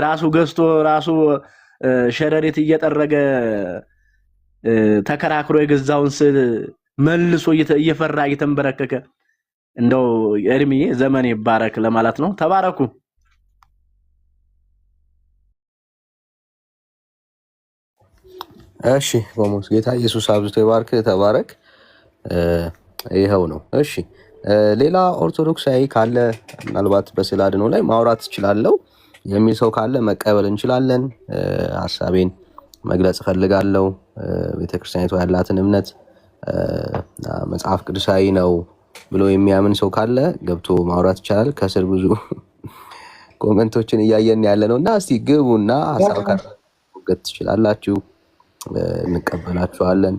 ራሱ ገዝቶ ራሱ ሸረሪት እየጠረገ ተከራክሮ የገዛውን ስል መልሶ እየፈራ እየተንበረከከ እንደው ኤርሚ ዘመን ይባረክ ለማለት ነው። ተባረኩ። እሺ ቆሞስ ጌታ ኢየሱስ አብዝቶ ይባርክ። ተባረክ። ይሄው ነው። እሺ ሌላ ኦርቶዶክሳዊ ካለ ምናልባት በስዕል አድኖ ላይ ማውራት እችላለሁ የሚል ሰው ካለ መቀበል እንችላለን። ሐሳቤን መግለጽ ፈልጋለሁ። ቤተክርስቲያኒቷ ያላትን እምነት መጽሐፍ ቅዱሳዊ ነው ብሎ የሚያምን ሰው ካለ ገብቶ ማውራት ይቻላል። ከስር ብዙ ኮሜንቶችን እያየን ያለ ነውና እስቲ ግቡና ሐሳብ ካገት ትችላላችሁ፣ እንቀበላችኋለን።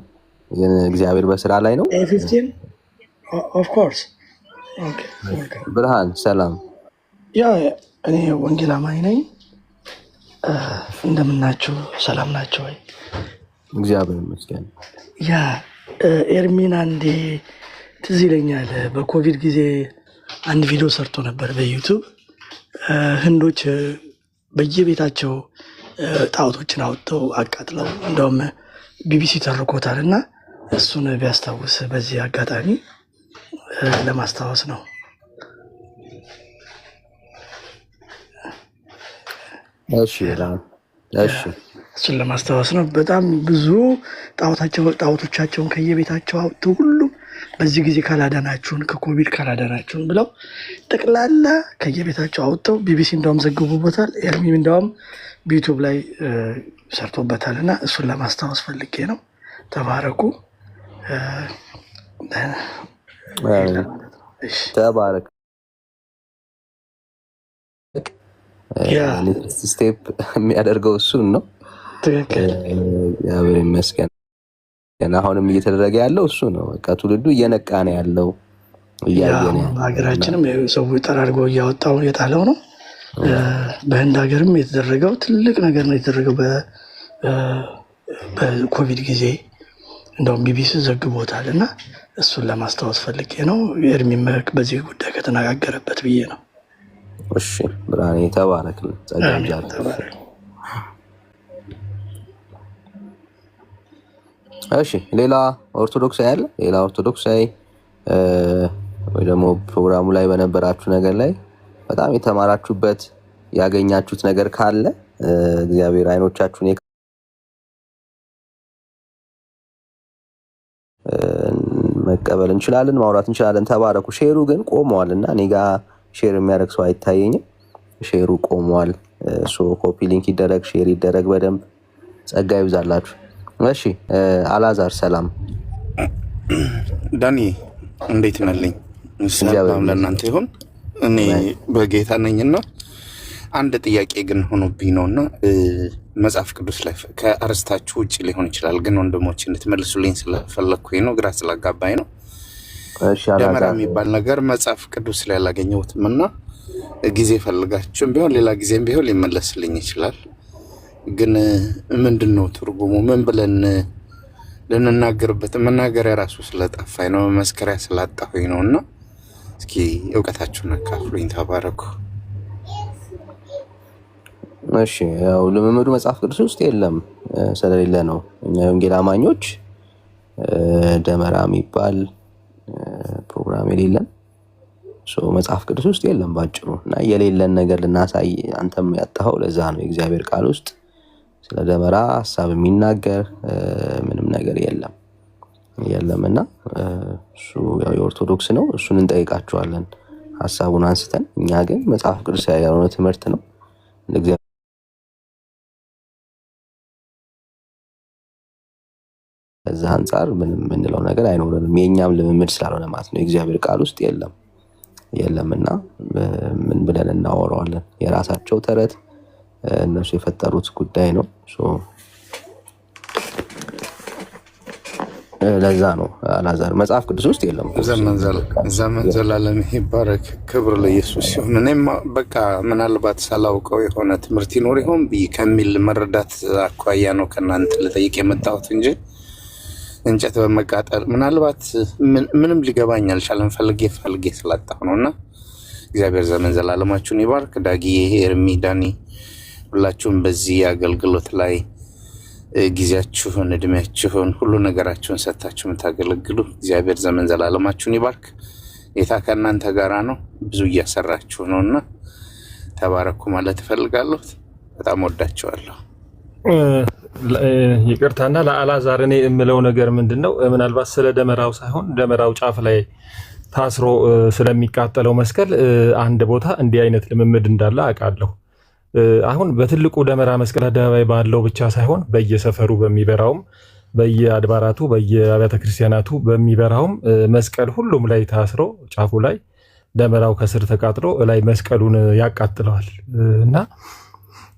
ግን እግዚአብሔር በስራ ላይ ነው። ኦፍ ኮርስ ኦኬ። ብርሃን ሰላም። እኔ ወንጌል አማኝ ነኝ። እንደምናችሁ ሰላም ናቸው ወይ? እግዚአብሔር ይመስገን። ኤርሚን አንዴ ትዝ ይለኛል በኮቪድ ጊዜ አንድ ቪዲዮ ሰርቶ ነበር በዩቱብ። ህንዶች በየቤታቸው ጣዖቶችን አውጥተው አቃጥለው እንደውም ቢቢሲ ተርኮታል እና እሱን ቢያስታውስ በዚህ አጋጣሚ ለማስታወስ ነው። እሱን ለማስታወስ ነው። በጣም ብዙ ጣዖቶቻቸውን ከየቤታቸው አውጥተው ሁሉም በዚህ ጊዜ ካላዳናችሁን ከኮቪድ ካላዳናችሁን ብለው ጠቅላላ ከየቤታቸው አውጥተው ቢቢሲ እንደውም ዘግቦበታል። ኤርሚም እንደውም በዩቱብ ላይ ሰርቶበታል እና እሱን ለማስታወስ ፈልጌ ነው። ተባረኩ። ተባረክ። ስቴፕ የሚያደርገው እሱን ነው። እግዚአብሔር ይመስገን። አሁንም እየተደረገ ያለው እሱ ነው። በቃ ትውልዱ እየነቃ ነው ያለው፣ እያየ ነው። ሀገራችንም ሰው ጠራርጎ እያወጣው የጣለው ነው። በህንድ ሀገርም የተደረገው ትልቅ ነገር ነው የተደረገው በኮቪድ ጊዜ እንደውም ቢቢሲ ዘግቦታል እና እሱን ለማስታወስ ፈልጌ ነው። ኤርሚም በዚህ ጉዳይ ከተነጋገረበት ብዬ ነው። እሺ ብርሃኔ ተባረክ። እሺ ሌላ ኦርቶዶክሳዊ አለ? ሌላ ኦርቶዶክሳዊ ወይ ደግሞ ፕሮግራሙ ላይ በነበራችሁ ነገር ላይ በጣም የተማራችሁበት ያገኛችሁት ነገር ካለ እግዚአብሔር አይኖቻችሁን መቀበል እንችላለን፣ ማውራት እንችላለን። ተባረኩ። ሼሩ ግን ቆመዋልና እኔ ጋር ሼር የሚያደርግ ሰው አይታየኝም። ሼሩ ቆመዋል። ኮፒ ሊንክ ይደረግ፣ ሼር ይደረግ። በደንብ ጸጋ ይብዛላችሁ። እሺ አላዛር ሰላም። ዳኒ እንዴት ነልኝ? ሰላም ለእናንተ ይሁን። እኔ በጌታ ነኝና አንድ ጥያቄ ግን ሆኖብኝ ነውና መጽሐፍ ቅዱስ ላይ ከአርስታችሁ ውጭ ሊሆን ይችላል፣ ግን ወንድሞች እንድትመልሱልኝ ስለፈለኩኝ ነው። ግራ ስላጋባኝ ነው። ደመራ የሚባል ነገር መጽሐፍ ቅዱስ ላይ አላገኘሁትም እና ጊዜ ፈልጋችሁም ቢሆን ሌላ ጊዜም ቢሆን ሊመለስልኝ ይችላል። ግን ምንድን ነው ትርጉሙ? ምን ብለን ልንናገርበት? መናገሪያ ራሱ ስለጠፋኝ ነው፣ መመስከሪያ ስላጣሁኝ ነው። እና እስኪ እውቀታችሁን አካፍሉኝ። ተባረኩ። እሺ ያው ልምምዱ መጽሐፍ ቅዱስ ውስጥ የለም ስለሌለ ነው። እኛ ወንጌል አማኞች ደመራ የሚባል ፕሮግራም የሌለን መጽሐፍ ቅዱስ ውስጥ የለም ባጭሩ። እና የሌለን ነገር ልናሳይ አንተም ያጣኸው ለዛ ነው። የእግዚአብሔር ቃል ውስጥ ስለ ደመራ ሀሳብ የሚናገር ምንም ነገር የለምና እሱ ያው የኦርቶዶክስ ነው። እሱን እንጠይቃቸዋለን ሀሳቡን አንስተን። እኛ ግን መጽሐፍ ቅዱስ ያልሆነ ትምህርት ነው ከዛ አንጻር ምንም የምንለው ነገር አይኖርንም። የኛም ልምምድ ስላልሆነ ማለት ነው። የእግዚአብሔር ቃል ውስጥ የለምና ምን ብለን እናወራዋለን? የራሳቸው ተረት እነሱ የፈጠሩት ጉዳይ ነው። ለዛ ነው አላዛር መጽሐፍ ቅዱስ ውስጥ የለም። ዘመን ዘላለም ይባረክ። ክብር ለኢየሱስ ይሁን። እኔም በቃ ምናልባት ሳላውቀው የሆነ ትምህርት ይኖር ይሆን ብዬ ከሚል መረዳት አኳያ ነው ከእናንተ ልጠይቅ የመጣሁት እንጂ እንጨት በመቃጠል ምናልባት ምንም ሊገባኝ አልቻለም። ፈልጌ ስላጣሁ ነው። እና እግዚአብሔር ዘመን ዘላለማችሁን ይባርክ። ዳጊዬ፣ ኤርሚ፣ ዳኒ ሁላችሁም በዚህ አገልግሎት ላይ ጊዜያችሁን፣ እድሜያችሁን፣ ሁሉ ነገራችሁን ሰጥታችሁ የምታገለግሉ እግዚአብሔር ዘመን ዘላለማችሁን ይባርክ። ጌታ ከእናንተ ጋራ ነው። ብዙ እያሰራችሁ ነው እና ተባረኩ ማለት እፈልጋለሁ። በጣም ወዳችኋለሁ። ይቅርታና ለአላዛር እኔ የምለው ነገር ምንድነው፣ ምናልባት ስለ ደመራው ሳይሆን ደመራው ጫፍ ላይ ታስሮ ስለሚቃጠለው መስቀል አንድ ቦታ እንዲህ አይነት ልምምድ እንዳለ አውቃለሁ። አሁን በትልቁ ደመራ መስቀል አደባባይ ባለው ብቻ ሳይሆን በየሰፈሩ በሚበራውም በየአድባራቱ በየአብያተ ክርስቲያናቱ በሚበራውም መስቀል ሁሉም ላይ ታስሮ ጫፉ ላይ ደመራው ከስር ተቃጥሎ ላይ መስቀሉን ያቃጥለዋል። እና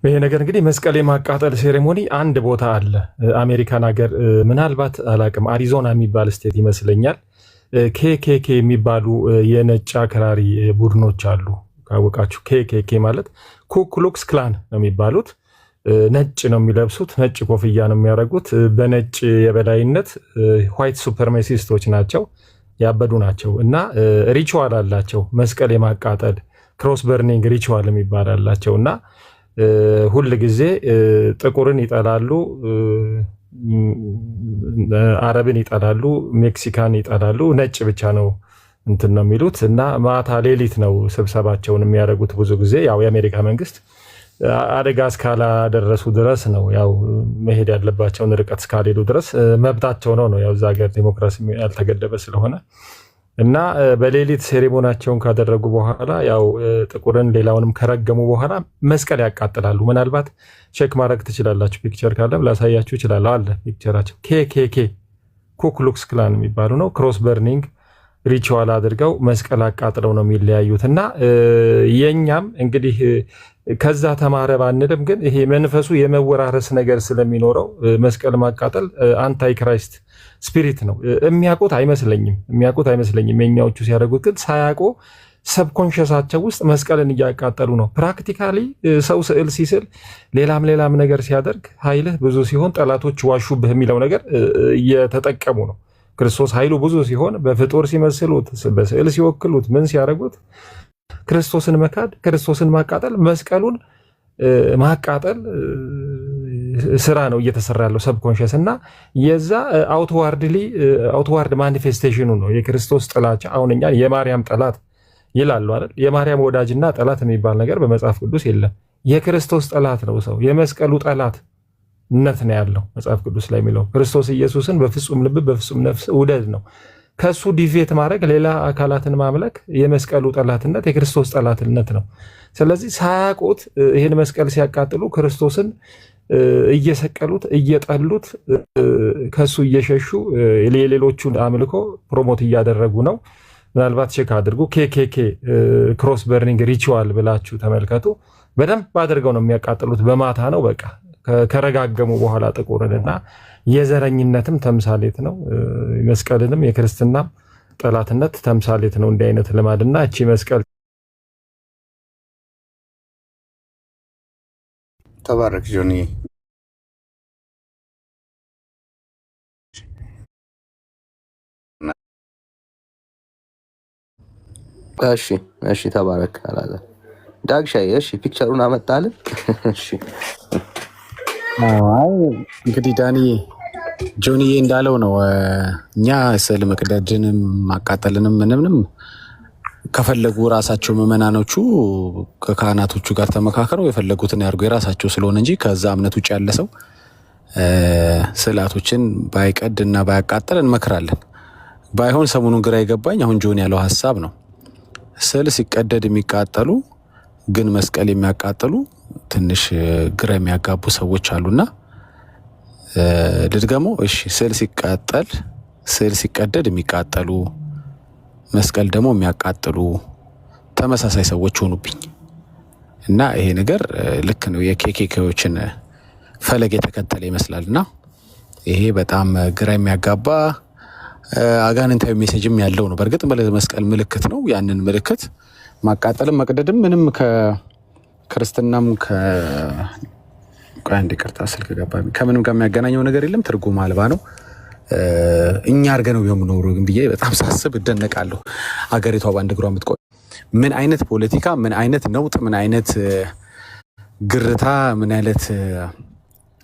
ይሄ ነገር እንግዲህ መስቀል የማቃጠል ሴሬሞኒ አንድ ቦታ አለ አሜሪካን ሀገር፣ ምናልባት አላቅም፣ አሪዞና የሚባል ስቴት ይመስለኛል። ኬኬኬ የሚባሉ የነጭ አክራሪ ቡድኖች አሉ ካወቃችሁ። ኬኬኬ ማለት ኩክሉክስ ክላን ነው የሚባሉት። ነጭ ነው የሚለብሱት፣ ነጭ ኮፍያ ነው የሚያደርጉት። በነጭ የበላይነት ዋይት ሱፐርሜሲስቶች ናቸው፣ ያበዱ ናቸው። እና ሪቹዋል አላቸው፣ መስቀል የማቃጠል ክሮስ በርኒንግ ሪቹዋል የሚባል አላቸው። እና ሁል ጊዜ ጥቁርን ይጠላሉ፣ አረብን ይጠላሉ፣ ሜክሲካን ይጠላሉ። ነጭ ብቻ ነው እንትን ነው የሚሉት። እና ማታ ሌሊት ነው ስብሰባቸውን የሚያደርጉት። ብዙ ጊዜ ያው የአሜሪካ መንግስት አደጋ እስካላደረሱ ድረስ ነው ያው መሄድ ያለባቸውን ርቀት እስካልሄዱ ድረስ መብታቸው ነው። ያው እዛ ሀገር ዲሞክራሲ ያልተገደበ ስለሆነ እና በሌሊት ሴሬሞናቸውን ካደረጉ በኋላ ያው ጥቁርን ሌላውንም ከረገሙ በኋላ መስቀል ያቃጥላሉ። ምናልባት ቼክ ማድረግ ትችላላችሁ፣ ፒክቸር ካለም ላሳያችሁ ይችላለሁ። አለ ፒክቸራቸው። ኬኬኬ ኩክሉክስ ክላን የሚባሉ ነው። ክሮስ በርኒንግ ሪቹዋል አድርገው መስቀል አቃጥለው ነው የሚለያዩት። እና የኛም እንግዲህ ከዛ ተማረ ባንልም ግን ይሄ መንፈሱ የመወራረስ ነገር ስለሚኖረው መስቀል ማቃጠል አንታይ ክራይስት ስፒሪት ነው። የሚያውቁት አይመስለኝም የኛዎቹ ሲያደርጉት፣ ግን ሳያውቁ ሰብኮንሽሳቸው ውስጥ መስቀልን እያቃጠሉ ነው። ፕራክቲካሊ ሰው ስዕል ሲስል ሌላም ነገር ሲያደርግ ኃይልህ ብዙ ሲሆን ጠላቶች ዋሹብህ የሚለው ነገር እየተጠቀሙ ነው። ክርስቶስ ኃይሉ ብዙ ሲሆን በፍጡር ሲመስሉት፣ በስዕል ሲወክሉት፣ ምን ሲያደርጉት ክርስቶስን መካድ፣ ክርስቶስን ማቃጠል፣ መስቀሉን ማቃጠል ስራ ነው እየተሰራ ያለው ሰብኮንሽስ እና የዛ አውትዋርድ ማኒፌስቴሽኑ ነው የክርስቶስ ጥላቻ። አሁን እኛ የማርያም ጠላት ይላሉ አይደል? የማርያም ወዳጅና ጠላት የሚባል ነገር በመጽሐፍ ቅዱስ የለም። የክርስቶስ ጠላት ነው ሰው። የመስቀሉ ጠላትነት ነው ያለው መጽሐፍ ቅዱስ ላይ የሚለው። ክርስቶስ ኢየሱስን በፍጹም ልብ በፍጹም ነፍስ ውደድ ነው። ከሱ ዲቬት ማድረግ ሌላ አካላትን ማምለክ የመስቀሉ ጠላትነት የክርስቶስ ጠላትነት ነው። ስለዚህ ሳያውቁት ይህን መስቀል ሲያቃጥሉ ክርስቶስን እየሰቀሉት እየጠሉት ከሱ እየሸሹ የሌሎቹን አምልኮ ፕሮሞት እያደረጉ ነው። ምናልባት ቼክ አድርጉ። ኬኬኬ ክሮስ በርኒንግ ሪቹዋል ብላችሁ ተመልከቱ። በደንብ አድርገው ነው የሚያቃጥሉት። በማታ ነው በቃ ከረጋገሙ በኋላ ጥቁርንና የዘረኝነትም ተምሳሌት ነው። መስቀልንም የክርስትና ጠላትነት ተምሳሌት ነው እንዲህ አይነት ልማድና እቺ መስቀል ተባረክ ጆኒ። እሺ ተባረክ አላለ ዳግሻይ። እሺ ፒክቸሩን አመጣልን። እሺ አይ እንግዲህ ዳኒ ጆኒዬ እንዳለው ነው። እኛ ስዕል መቅደድንም ማቃጠልንም ምንም ከፈለጉ ራሳቸው ምዕመናኖቹ ከካህናቶቹ ጋር ተመካከረው የፈለጉትን ያርጉ የራሳቸው ስለሆነ እንጂ ከዛ እምነት ውጭ ያለ ሰው ስዕላቶችን ባይቀድ እና ባያቃጠል እንመክራለን። ባይሆን ሰሞኑን ግራ የገባኝ አሁን ጆኒ ያለው ሀሳብ ነው። ስዕል ሲቀደድ የሚቃጠሉ ግን መስቀል የሚያቃጥሉ ትንሽ ግራ የሚያጋቡ ሰዎች አሉና ልድገመው። እሺ ስዕል ሲቀደድ የሚቃጠሉ መስቀል ደግሞ የሚያቃጥሉ ተመሳሳይ ሰዎች ሆኑብኝ እና ይሄ ነገር ልክ ነው። የኬኬዎችን ፈለግ የተከተለ ይመስላልና ይሄ በጣም ግራ የሚያጋባ አጋንንታዊ ሜሴጅም ያለው ነው። በእርግጥ መስቀል ምልክት ነው። ያንን ምልክት ማቃጠልም መቅደድም ምንም ከክርስትናም ከአንድ ይቅርታ ስልክ ገባ ከምንም ጋር የሚያገናኘው ነገር የለም። ትርጉም አልባ ነው። እኛ አድርገ ነው የምኖረው ግን ብዬ በጣም ሳስብ እደነቃለሁ። አገሪቷ በአንድ እግሯ የምትቆም ምን አይነት ፖለቲካ፣ ምን አይነት ነውጥ፣ ምን አይነት ግርታ፣ ምን አይነት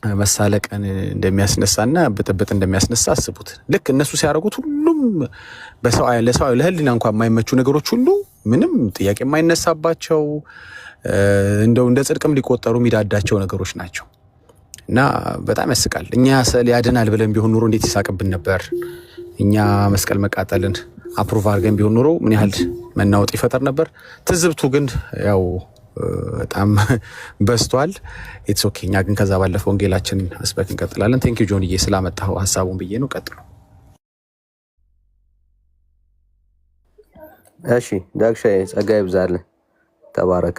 መሳለቅን እንደሚያስነሳና ብጥብጥ እንደሚያስነሳ አስቡት። ልክ እነሱ ሲያደርጉት ሁሉም ለሰው ለህሊና እንኳን የማይመቹ ነገሮች ሁሉ ምንም ጥያቄ የማይነሳባቸው እንደው እንደ ጽድቅም ሊቆጠሩ የሚዳዳቸው ነገሮች ናቸው እና በጣም ያስቃል። እኛ ስዕል ያድናል ብለን ቢሆን ኑሮ እንዴት ይሳቅብን ነበር። እኛ መስቀል መቃጠልን አፕሩቭ አድርገን ቢሆን ኑሮ ምን ያህል መናወጥ ይፈጠር ነበር። ትዝብቱ ግን ያው በጣም በስቷል። ኢትስ ኦኬ። እኛ ግን ከዛ ባለፈው ወንጌላችንን መስበክ እንቀጥላለን። ቴንክ ዩ ጆንዬ ስላመጣኸው ሀሳቡን ብዬ ነው። ቀጥሉ። እሺ ዳግሻዬ ጸጋ ይብዛልህ። ተባረክ።